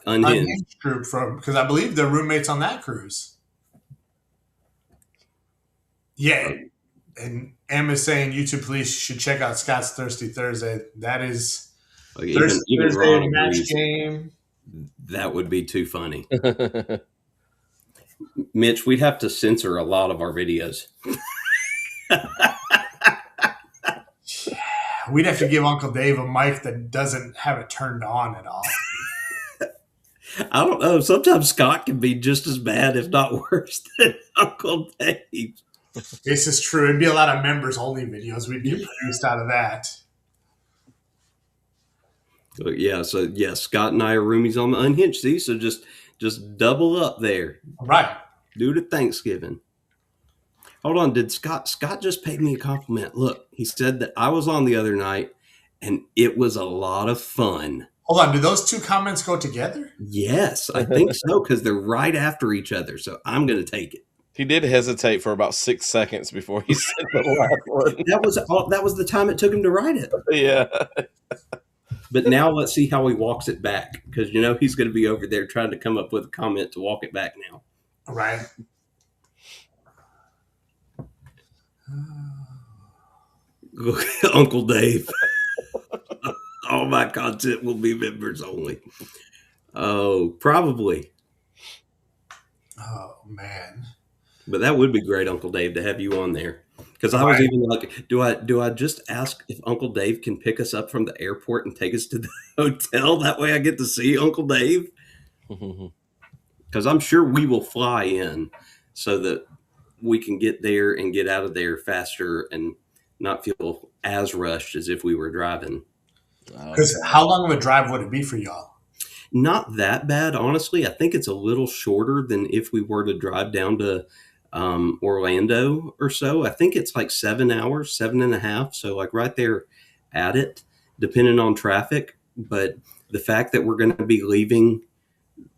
Unhinged group, because I believe they're roommates on that cruise. Yeah. And Em is saying YouTube police should check out Scott's Thirsty Thursday. That is Thirsty Thursday match game. That would be too funny. Mitch, we'd have to censor a lot of our videos. We'd have to give Uncle Dave a mic that doesn't have it turned on at all. I don't know. Sometimes Scott can be just as bad, if not worse, than Uncle Dave. This is true. It'd be a lot of members-only videos we'd get produced out of that. So Scott and I are roomies on the Unhinged. See, so just double up there. Right. Do it at Thanksgiving. Hold on. Did Scott just paid me a compliment? Look, he said that I was on the other night and it was a lot of fun. Hold on. Do those two comments go together? Yes, I think so, because they're right after each other. So I'm going to take it. He did hesitate for about 6 seconds before he said the last one. That was the time it took him to write it. Yeah. But now let's see how he walks it back, because he's going to be over there trying to come up with a comment to walk it back now. Right. Uncle Dave. All my content will be members only. Oh, probably. Oh, man. But that would be great, Uncle Dave, to have you on there. Because I was even like, do I just ask if Uncle Dave can pick us up from the airport and take us to the hotel? That way I get to see Uncle Dave. Because I'm sure we will fly in so that we can get there and get out of there faster and not feel as rushed as if we were driving. Because how long of a drive would it be for y'all? Not that bad, honestly. I think it's a little shorter than if we were to drive down to Orlando or so. I think it's like 7 hours, 7.5. So like right there at it, depending on traffic. But the fact that we're going to be leaving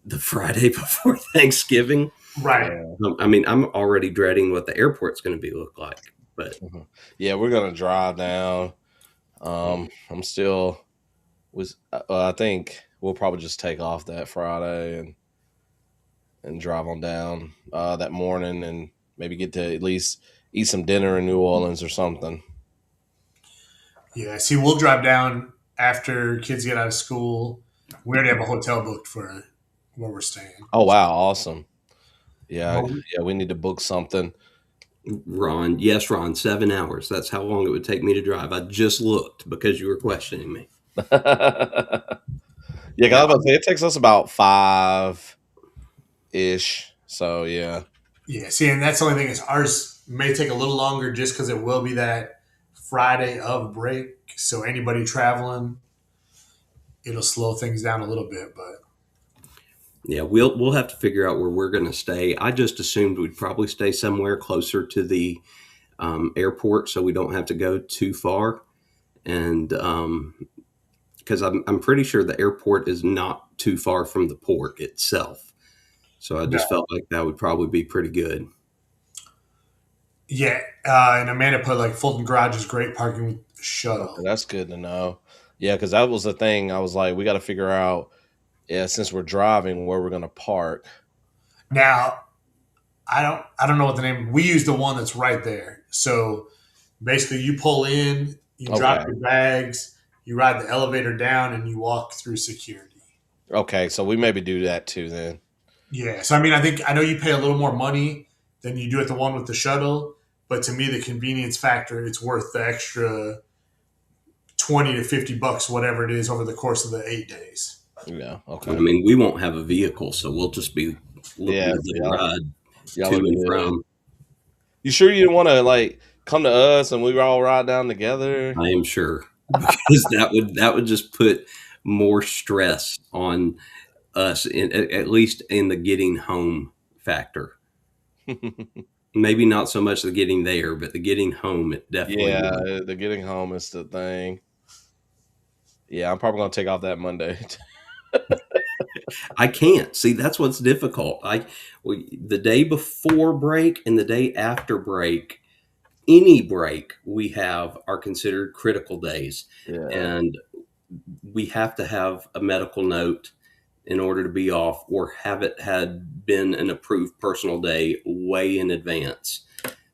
the Friday before Thanksgiving. Right. I mean, I'm already dreading what the airport's going to look like. But yeah, we're going to drive down. I think we'll probably just take off that Friday and drive on down that morning and maybe get to at least eat some dinner in New Orleans or something. Yeah, see, we'll drive down after kids get out of school. We already have a hotel booked for where we're staying. Oh, wow. Awesome. Yeah, we need to book something. Ron, 7 hours. That's how long it would take me to drive. I just looked because you were questioning me. Yeah, because I was about to say it takes us about 5-ish. So yeah. Yeah, see, and that's the only thing is ours may take a little longer just because it will be that Friday of break. So anybody traveling, it'll slow things down a little bit, but yeah, we'll have to figure out where we're going to stay. I just assumed we'd probably stay somewhere closer to the airport so we don't have to go too far. And because I'm pretty sure the airport is not too far from the port itself. So I just felt like that would probably be pretty good. Yeah, and Amanda put like Fulton Garage is great parking with the shuttle. Okay, that's good to know. Yeah, because that was the thing. I was like, we got to figure out, since we're driving, where we're going to park. Now, I don't know what the name. We use the one that's right there. So basically, you pull in, you drop your bags, you ride the elevator down, and you walk through security. Okay, so we maybe do that too then. Yeah. So I mean, I know you pay a little more money than you do at the one with the shuttle, But to me, the convenience factor, it's worth the extra 20 to $50, whatever it is, over the course of the 8 days. Yeah. Okay. I mean, we won't have a vehicle, so we'll just be looking to get a ride to and from. You sure you didn't want to like come to us and we were all ride down together? I am sure, because that would just put more stress on us, at least in the getting home factor. Maybe not so much the getting there, but the getting home, it definitely. Yeah, the getting home is the thing. Yeah, I'm probably gonna take off that Monday. I can't. See, that's what's difficult. The day before break and the day after break, any break we have are considered critical days. Yeah. And we have to have a medical note in order to be off, or have it had been an approved personal day way in advance.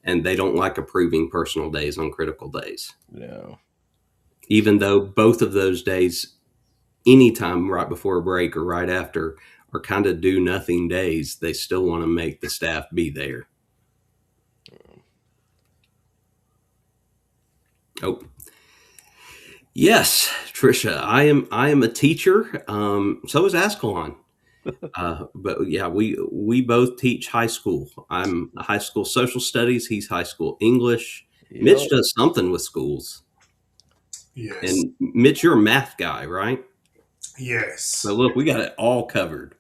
And they don't like approving personal days on critical days. Yeah. Even though both of those days, anytime right before a break or right after, are kind of do nothing days, they still want to make the staff be there. Oh, yes, Trisha, I am a teacher. So is Azkhalon. But yeah, we both teach high school. I'm a high school social studies. He's high school English. Yep. Mitch does something with schools. Yes. And Mitch, you're a math guy, right? Yes. So look, we got it all covered.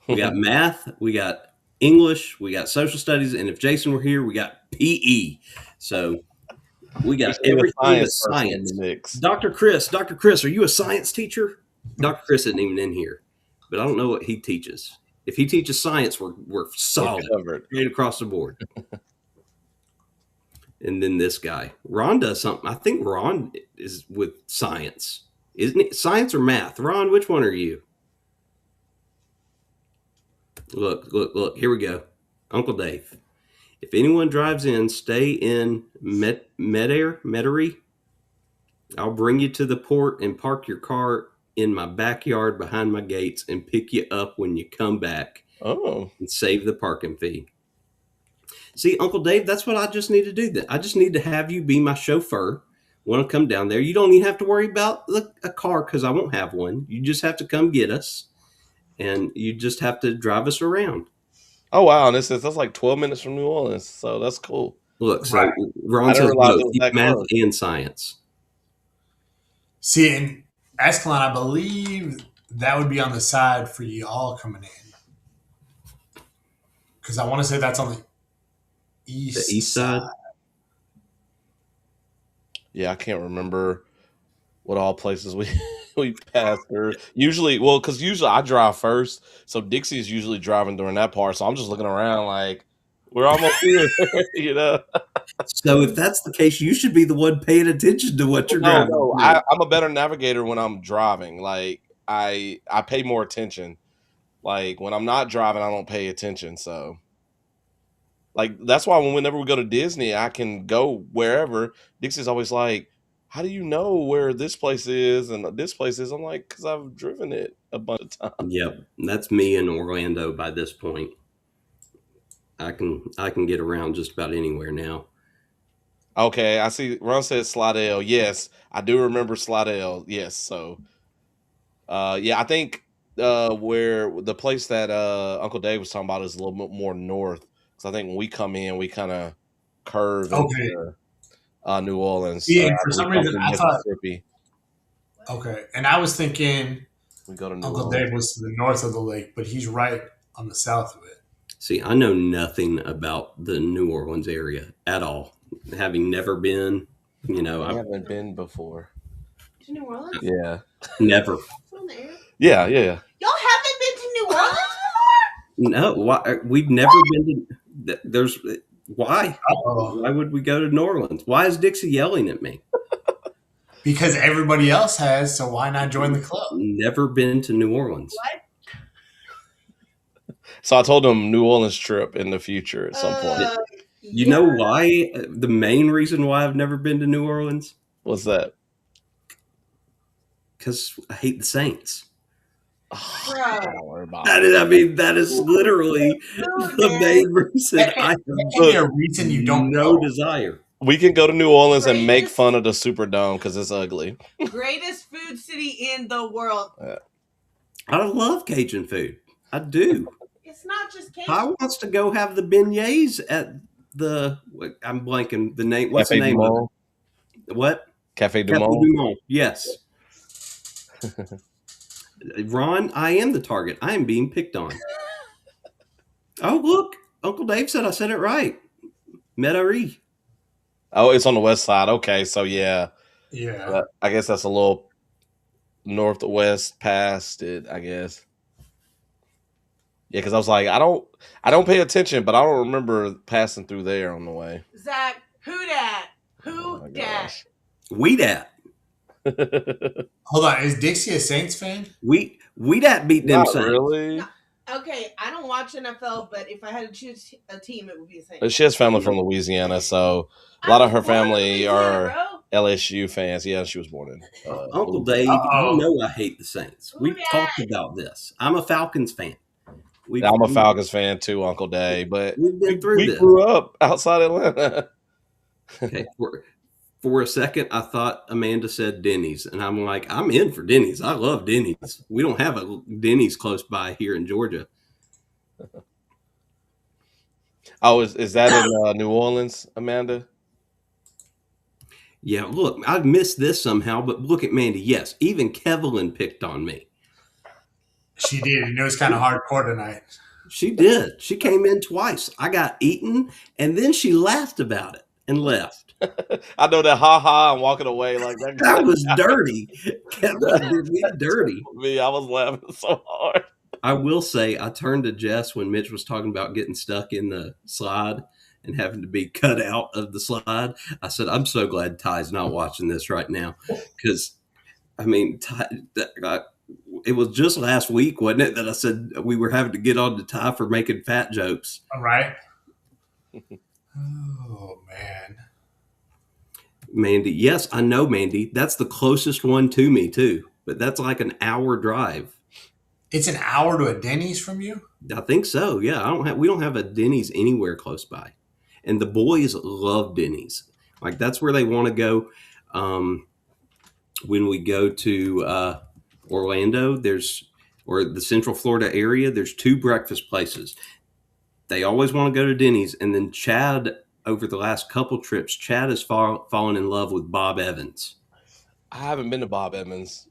We got math, we got English, we got social studies, and if Jason were here, we got PE. So we got everything but science. Dr. Chris, are you a science teacher? Dr. Chris isn't even in here, but I don't know what he teaches. If he teaches science, we're solid, right across the board. And then this guy, Ron, does something. I think Ron is with science, isn't it? Science or math? Ron, which one are you? Look, here we go. Uncle Dave. If anyone drives in, stay in Metairie. I'll bring you to the port and park your car in my backyard behind my gates and pick you up when you come back. Oh. And save the parking fee. See, Uncle Dave, that's what I just need to do then. I just need to have you be my chauffeur. Want to come down there. You don't even have to worry about a car because I won't have one. You just have to come get us. And you just have to drive us around. Oh, wow. And that's like 12 minutes from New Orleans. So that's cool. Look, so Ron says both math and science. See, in Azkhalon, I believe that would be on the side for you all coming in. Because I want to say that's on the east side. Yeah, I can't remember what all places we passed through. Usually I drive first, so Dixie's usually driving during that part. So I'm just looking around like we're almost here, you know. So if that's the case, you should be the one paying attention to what you're driving. No, I'm a better navigator when I'm driving. Like I pay more attention. Like when I'm not driving, I don't pay attention. So like that's why whenever we go to Disney, I can go wherever. Dixie's always like, how do you know where this place is and this place is? I'm like, because I've driven it a bunch of times. Yep, that's me in Orlando by this point. I can get around just about anywhere now. Okay, I see. Ron said Slidell. Yes, I do remember Slidell. Yes, so yeah, I think where the place that Uncle Dave was talking about is a little bit more north. Because I think when we come in, we kind of curve into New Orleans. Yeah, for some reason I thought. Okay, and I was thinking we go to Uncle Dave was to the north of the lake, but he's right on the south of it. See, I know nothing about the New Orleans area at all. Having never been, you know, I haven't been before. To New Orleans? Yeah, never. Yeah. Y'all haven't been to New Orleans before? No, why? We've never been to. There's why? Why would we go to New Orleans? Why is Dixie yelling at me? Because everybody else has, so why not join the club? Never been to New Orleans. What? So I told him New Orleans trip in the future at some point. You know why? The main reason why I've never been to New Orleans? What's that? Because I hate the Saints. Don't worry about that is, I mean, that is literally the main reason I have a reason you don't no go. desire. We can go to New Orleans and make fun of the Superdome because it's ugly. Greatest food city in the world. I love Cajun food. I do. It's not just Cajun. I wants to go have the beignets at I'm blanking the name. What's Cafe the name du of Monde? it? What? Cafe du Cafe Monde? du Monde. Yes. Ron, I am the target. I am being picked on. Oh, look. Uncle Dave said I said it right. Metairie. Oh, it's on the west side. Okay, so yeah. Yeah. I guess that's a little northwest past it, I guess. Yeah, because I was like, I don't pay attention, but I don't remember passing through there on the way. Zach, who dat? Who dat? We dat. Hold on, is Dixie a Saints fan? We dat beat them Saints. Really? No. Okay, I don't watch NFL, but if I had to choose a team, it would be the Saints. She has family from Louisiana, so a lot of her family are LSU fans. Yeah, she was born in. Uncle Dave, you know I hate the Saints. We've talked about this. I'm a Falcons fan. I'm a Falcons fan too, Uncle Dave. But we've been through this. We grew up outside Atlanta. Okay, for a second, I thought Amanda said Denny's, and I'm like, I'm in for Denny's. I love Denny's. We don't have a Denny's close by here in Georgia. Oh, is that in New Orleans, Amanda? Yeah, look, I missed this somehow, but look at Mandy. Yes, even Kevlin picked on me. She did. You know, it's kind of hardcore tonight. She did. She came in twice. I got eaten, and then she laughed about it and left. I know that I'm walking away like that. That was dirty. Kevlin did me dirty. Me, I was laughing so hard. I will say, I turned to Jess when Mitch was talking about getting stuck in the slide and having to be cut out of the slide. I said, I'm so glad Ty's not watching this right now. Because, I mean, it was just last week, wasn't it, that I said we were having to get on to Ty for making fat jokes. All right. Oh, man. Mandy. Yes, I know, Mandy. That's the closest one to me, too. But that's like an hour drive. It's an hour to a Denny's from you? I think so. Yeah, we don't have a Denny's anywhere close by, and the boys love Denny's. Like that's where they want to go. When we go to Orlando, or the Central Florida area, there's 2 breakfast places. They always want to go to Denny's, and then Chad, over the last couple trips, Chad has fallen in love with Bob Evans. I haven't been to Bob Evans.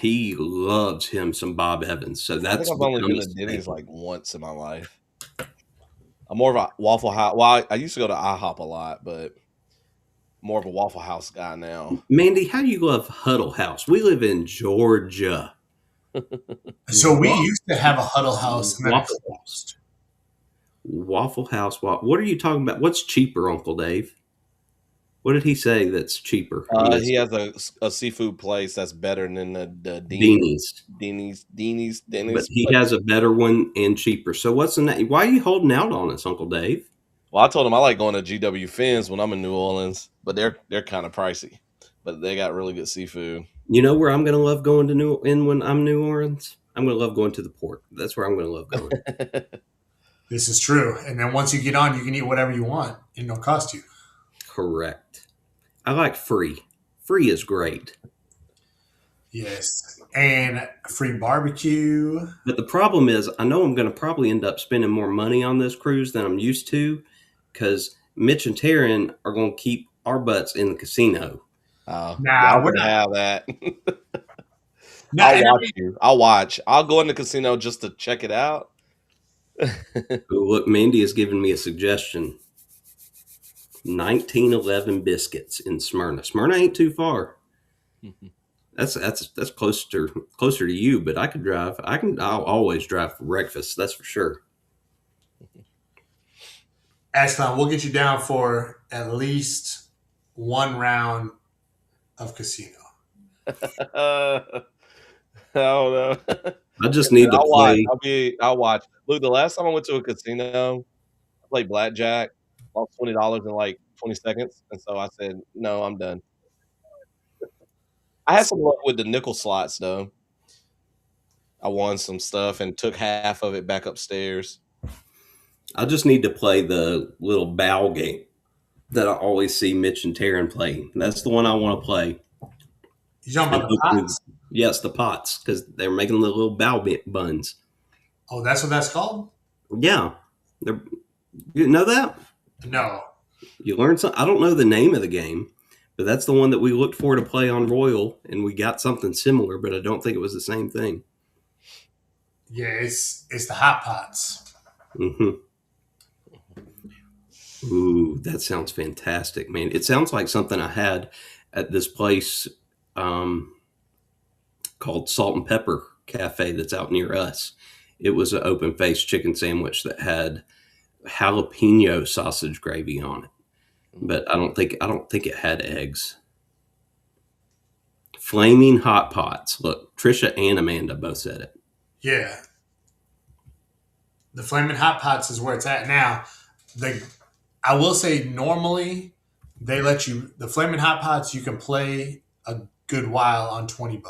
He loves him some Bob Evans. So that's I think I've only been to Denny's like once in my life. I'm more of a Waffle House. Well, I used to go to IHOP a lot, but more of a Waffle House guy now. Mandy, how do you love Huddle House? We live in Georgia. So we used to have a Huddle House. Waffle House. Waffle House. What are you talking about? What's cheaper, Uncle Dave? What did he say that's cheaper? He has a seafood place that's better than the Denny's. But he has a better one and cheaper. So what's the name? Why are you holding out on us, Uncle Dave? Well, I told him I like going to GW Finn's when I'm in New Orleans, but they're kind of pricey. But they got really good seafood. You know where I'm going to love going to when I'm New Orleans? I'm going to love going to the port. That's where I'm going to love going. This is true. And then once you get on, you can eat whatever you want. It don't cost you. Correct. I like free. Free is great. Yes. And free barbecue. But the problem is, I know I'm going to probably end up spending more money on this cruise than I'm used to because Mitch and Taryn are going to keep our butts in the casino. Nah, we're not have that. I'll watch. I'll go in the casino just to check it out. Look, Mandy has given me a suggestion. 1911 biscuits in Smyrna. Smyrna ain't too far. That's closer to you, but I could drive. I'll always drive for breakfast. That's for sure. Azkhalon, we'll get you down for at least one round of casino. I don't know. I just need to play. I'll watch. Look, the last time I went to a casino, I played blackjack, lost $20 in like 20 seconds, and so I said, "No, I'm done." I had some luck with the nickel slots, though. I won some stuff and took half of it back upstairs. I just need to play the little bow game that I always see Mitch and Taryn playing. That's the one I want to play. You talking about the pots? Yes, the pots, because they're making the little bow buns. Oh, that's what that's called? Yeah. You know that? No. You learned something? I don't know the name of the game, but that's the one that we looked for to play on Royal, and we got something similar, but I don't think it was the same thing. Yeah, it's the hot pots. Mm-hmm. Ooh, that sounds fantastic, man. It sounds like something I had at this place called Salt and Pepper Cafe that's out near us. It was an open-faced chicken sandwich that had jalapeno sausage gravy on it, but I don't think it had eggs. Flaming hot pots. Look, Trisha and Amanda both said it. Yeah. The Flaming Hot Pots is where it's at now. I will say normally they let you, the Flaming Hot Pots, you can play a good while on $20.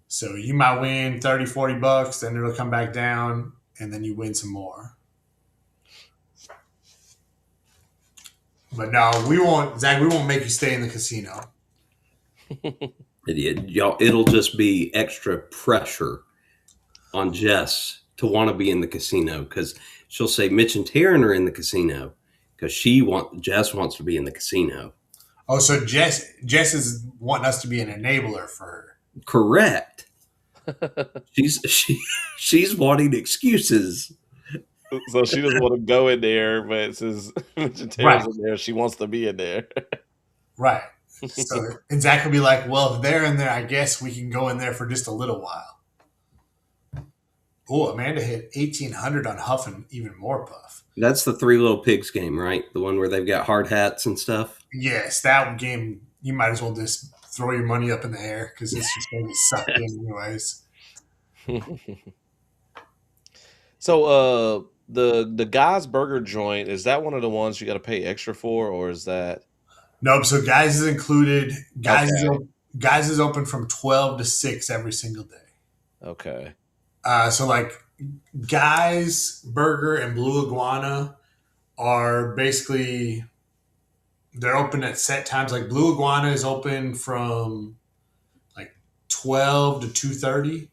So you might win 30, $40, then it'll come back down, and then you win some more. But no, we won't, Zach, we won't make you stay in the casino. It'll just be extra pressure on Jess to want to be in the casino, because she'll say Mitch and Taryn are in the casino because Jess wants to be in the casino. Oh, so Jess is wanting us to be an enabler for her. Correct. She's wanting excuses. So she doesn't want to go in there, but since Mitch and Taryn's in there, she wants to be in there. Right. So, and Zach will be like, well, if they're in there, I guess we can go in there for just a little while. Oh, Amanda hit 1,800 on Huff and Even More Puff. That's the Three Little Pigs game, right? The one where they've got hard hats and stuff? Yes, that game, you might as well just throw your money up in the air because it's just going to be sucked in anyways. So, the Guy's Burger joint, is that one of the ones you got to pay extra for, or is that? Nope. So Guys is included. Guys is open from 12 to 6 every single day. Okay. So like Guys Burger and Blue Iguana are basically, they're open at set times. Like Blue Iguana is open from like 12 to 2:30,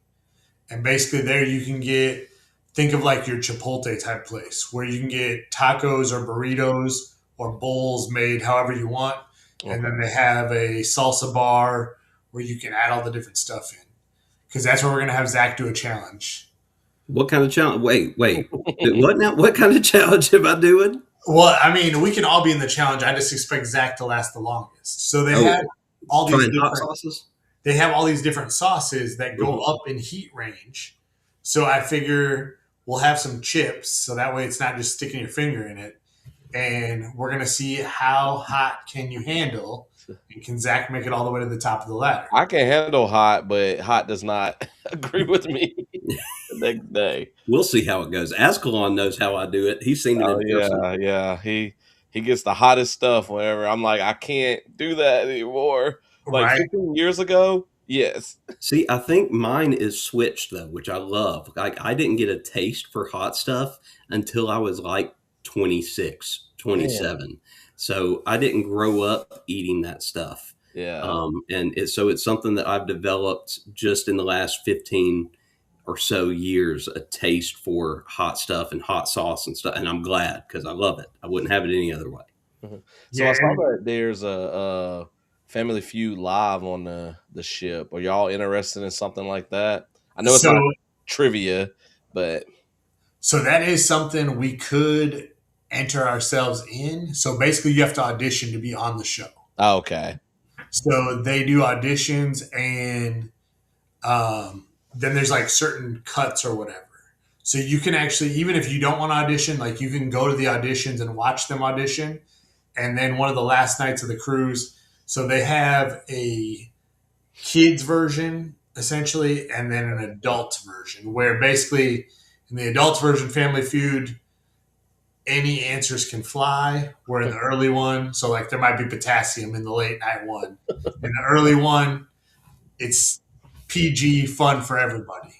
and basically there you can get, think of like your Chipotle type place where you can get tacos or burritos or bowls made however you want. Okay. And then they have a salsa bar where you can add all the different stuff in. Because that's where we're going to have Zach do a challenge. What kind of challenge? Wait. What now? What kind of challenge am I doing? Well, I mean, we can all be in the challenge. I just expect Zach to last the longest. So they have all these different hot sauces. They have all these different sauces that go up in heat range. So I figure we'll have some chips, so that way it's not just sticking your finger in it. And we're going to see how hot can you handle, and can Zach make it all the way to the top of the ladder. I can handle hot, but hot does not agree with me the next day. We'll see how it goes. Azkhalon knows how I do it. He's seen it in person. Yeah. He gets the hottest stuff whenever I'm like, I can't do that anymore. Like 15 years ago, yes. See, I think mine is switched though, which I love. Like I didn't get a taste for hot stuff until I was like 26, 27. Man. So I didn't grow up eating that stuff. Yeah. So it's something that I've developed just in the last 15 or so years, a taste for hot stuff and hot sauce and stuff. And I'm glad, because I love it. I wouldn't have it any other way. Mm-hmm. So I saw that there's a Family Feud live on the ship. Are y'all interested in something like that? I know it's not trivia, but. So that is something we could enter ourselves in. So basically you have to audition to be on the show. Oh, okay. So they do auditions, and then there's like certain cuts or whatever. So you can actually, even if you don't want to audition, like you can go to the auditions and watch them audition. And then one of the last nights of the cruise, so they have a kids version essentially, and then an adult version, where basically in the adult version, Family Feud, any answers can fly. Where in the early one, so like there might be potassium in the late night one. In the early one, it's PG fun for everybody.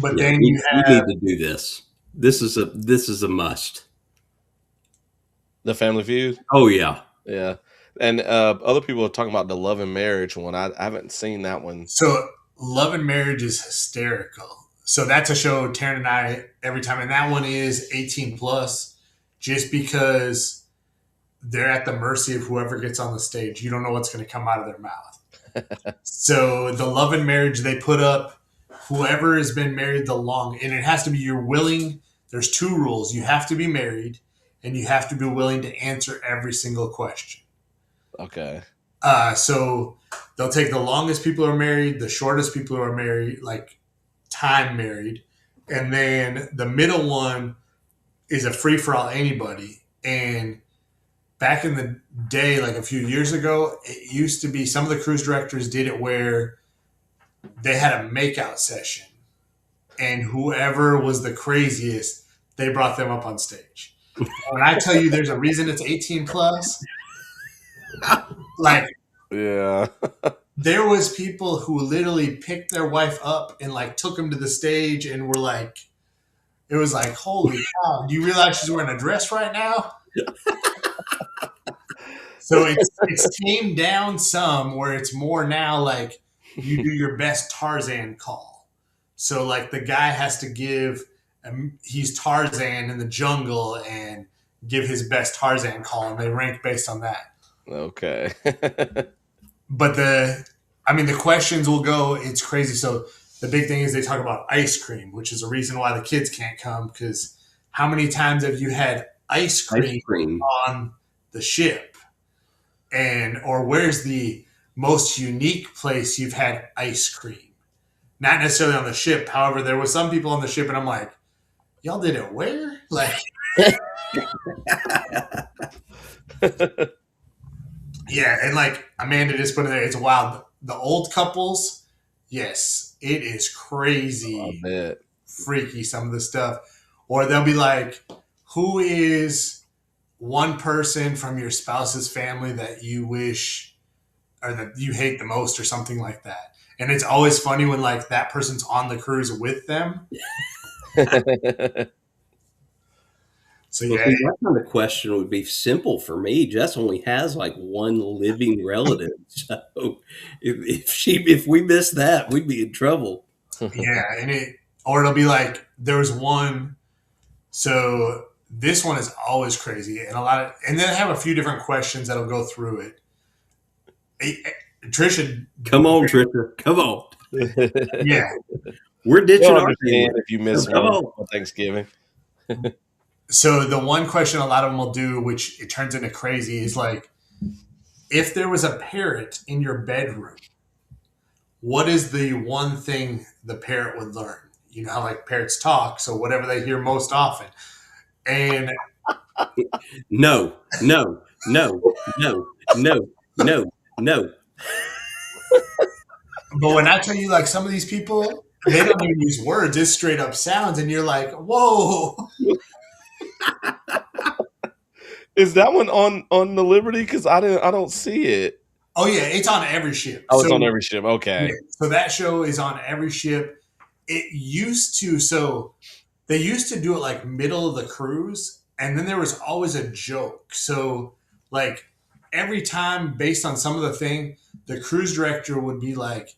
But then we need to do this. This is a must. The Family Feud. Oh yeah. Yeah. And other people are talking about the Love and Marriage one. I haven't seen that one. So Love and Marriage is hysterical. So that's a show Taryn and I every time, and that one is 18 plus, just because they're at the mercy of whoever gets on the stage. You don't know what's going to come out of their mouth. So the Love and Marriage, they put up whoever has been married the long, and it has to be you're willing. There's 2 rules. You have to be married, and you have to be willing to answer every single question. Okay. So they'll take the longest people who are married, the shortest people who are married, like time married, and then the middle one is a free for all anybody. And back in the day, like a few years ago, it used to be some of the cruise directors did it where they had a makeout session, and whoever was the craziest, they brought them up on stage. When I tell you there's a reason it's 18 plus, like, yeah. There was people who literally picked their wife up and like took them to the stage and were like, it was like, holy cow, do you realize she's wearing a dress right now? So it's tamed down some where it's more now like you do your best Tarzan call. So like the guy has to give, he's Tarzan in the jungle and give his best Tarzan call, and they rank based on that. Okay. But the questions will go, it's crazy. So the big thing is they talk about ice cream, which is a reason why the kids can't come, because how many times have you had ice cream on the ship? Or where's the most unique place you've had ice cream? Not necessarily on the ship. However, there was some people on the ship and I'm like, y'all did it where? Like, yeah. And like Amanda just put in there, it's wild. The old couples, yes, it is crazy. I bet. Freaky, some of the stuff. Or they'll be like, who is one person from your spouse's family that you wish or that you hate the most or something like that? And it's always funny when like that person's on the cruise with them. So yeah, that kind of question would be simple for me. Jess only has like one living relative, so if we missed that, we'd be in trouble. Yeah, or it'll be like there was one. So this one is always crazy, and then have a few different questions that'll go through it. Trisha, come on, Trisha, come on. Yeah, we're ditching our thing if you miss one on Thanksgiving. So the one question a lot of them will do, which it turns into crazy, is like, if there was a parrot in your bedroom, what is the one thing the parrot would learn? You know how like parrots talk, so whatever they hear most often. And no. But when I tell you, like, some of these people, they don't even use words; it's straight up sounds, and you're like, whoa. Is that one on the Liberty? Because I don't see it. Oh yeah, it's on every ship. Oh, it's on every ship. Okay. Yeah, so that show is on every ship. It used to, so they used to do it like middle of the cruise, and then there was always a joke. So like every time, based on some of the thing, the cruise director would be like,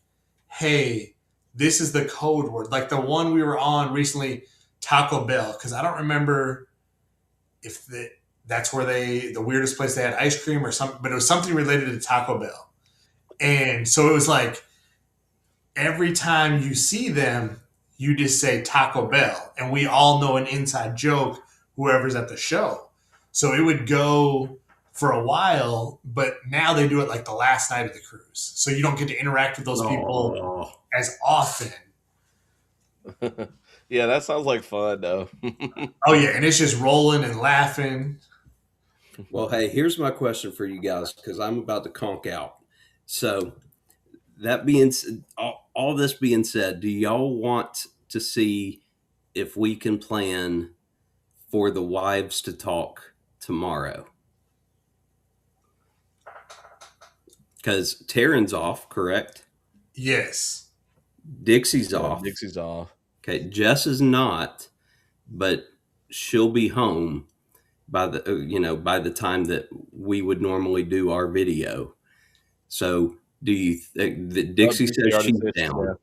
"Hey, this is the code word." Like the one we were on recently, Taco Bell, because I don't remember if that's where the weirdest place they had ice cream or something, but it was something related to Taco Bell. And so it was like every time you see them, you just say Taco Bell, and we all know an inside joke, whoever's at the show. So it would go for a while, but now they do it like the last night of the cruise. So you don't get to interact with those people as often. Yeah, that sounds like fun though. Oh yeah, and it's just rolling and laughing. Well, hey, here's my question for you guys, because I'm about to conk out. So that being all this being said, do y'all want to see if we can plan for the wives to talk tomorrow? Because Taryn's off, correct? Yes. Dixie's off. Dixie's off. Okay, Jess is not, but she'll be home by the time that we would normally do our video. So do you think that Dixie says she's down?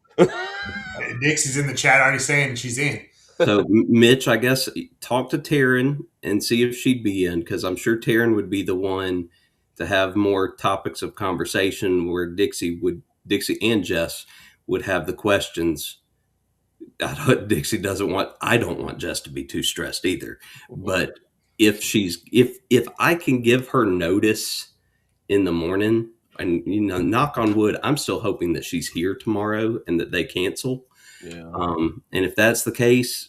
Dixie's in the chat already saying she's in. So Mitch, I guess talk to Taryn and see if she'd be in, because I'm sure Taryn would be the one to have more topics of conversation where Dixie and Jess would have the questions. Dixie I don't want Jess to be too stressed either. But if I can give her notice in the morning, and knock on wood, I'm still hoping that she's here tomorrow and that they cancel. Yeah. And if that's the case,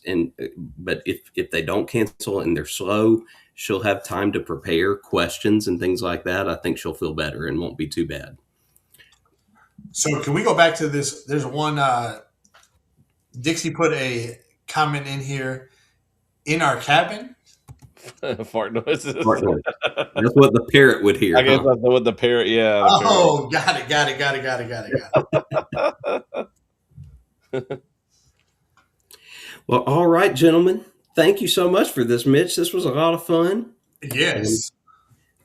but if they don't cancel and they're slow, she'll have time to prepare questions and things like that. I think she'll feel better and won't be too bad. So can we go back to this? There's one, Dixie put a comment in here, in our cabin. Fart noises. That's what the parrot would hear. I guess that's what the parrot, yeah. Oh, parrot. Got it. Well, all right, gentlemen. Thank you so much for this, Mitch. This was a lot of fun. Yes. And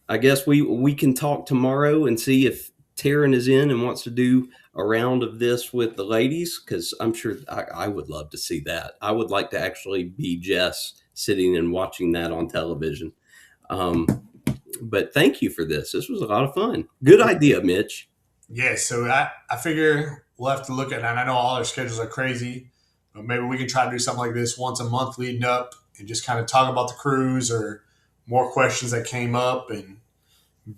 I guess we can talk tomorrow and see if Taryn is in and wants to do a round of this with the ladies, because I'm sure I would love to see that. I would like to actually be Jess sitting and watching that on television. But thank you for this. This was a lot of fun. Good idea, Mitch. Yes. So I figure we'll have to look at it. And I know all our schedules are crazy, but maybe we can try to do something like this once a month leading up and just kind of talk about the cruise or more questions that came up and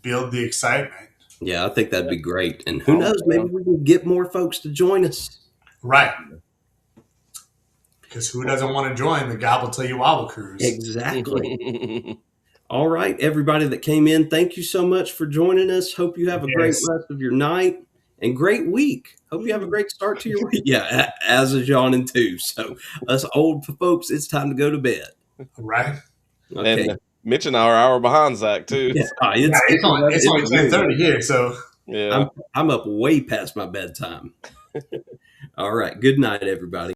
build the excitement. Yeah, I think that'd be great. And who knows, maybe we can get more folks to join us. Right. Because who doesn't want to join the Gobble Till You Wobble cruise? Exactly. All right, everybody that came in, thank you so much for joining us. Hope you have a great rest of your night and great week. Hope you have a great start to your week. Yeah, as is yawning too. So us old folks, it's time to go to bed. Right. Okay. And Mitch and I are an hour behind Zach too. Yeah, it's only 10:30 here, so yeah, I'm up way past my bedtime. All right. Good night, everybody.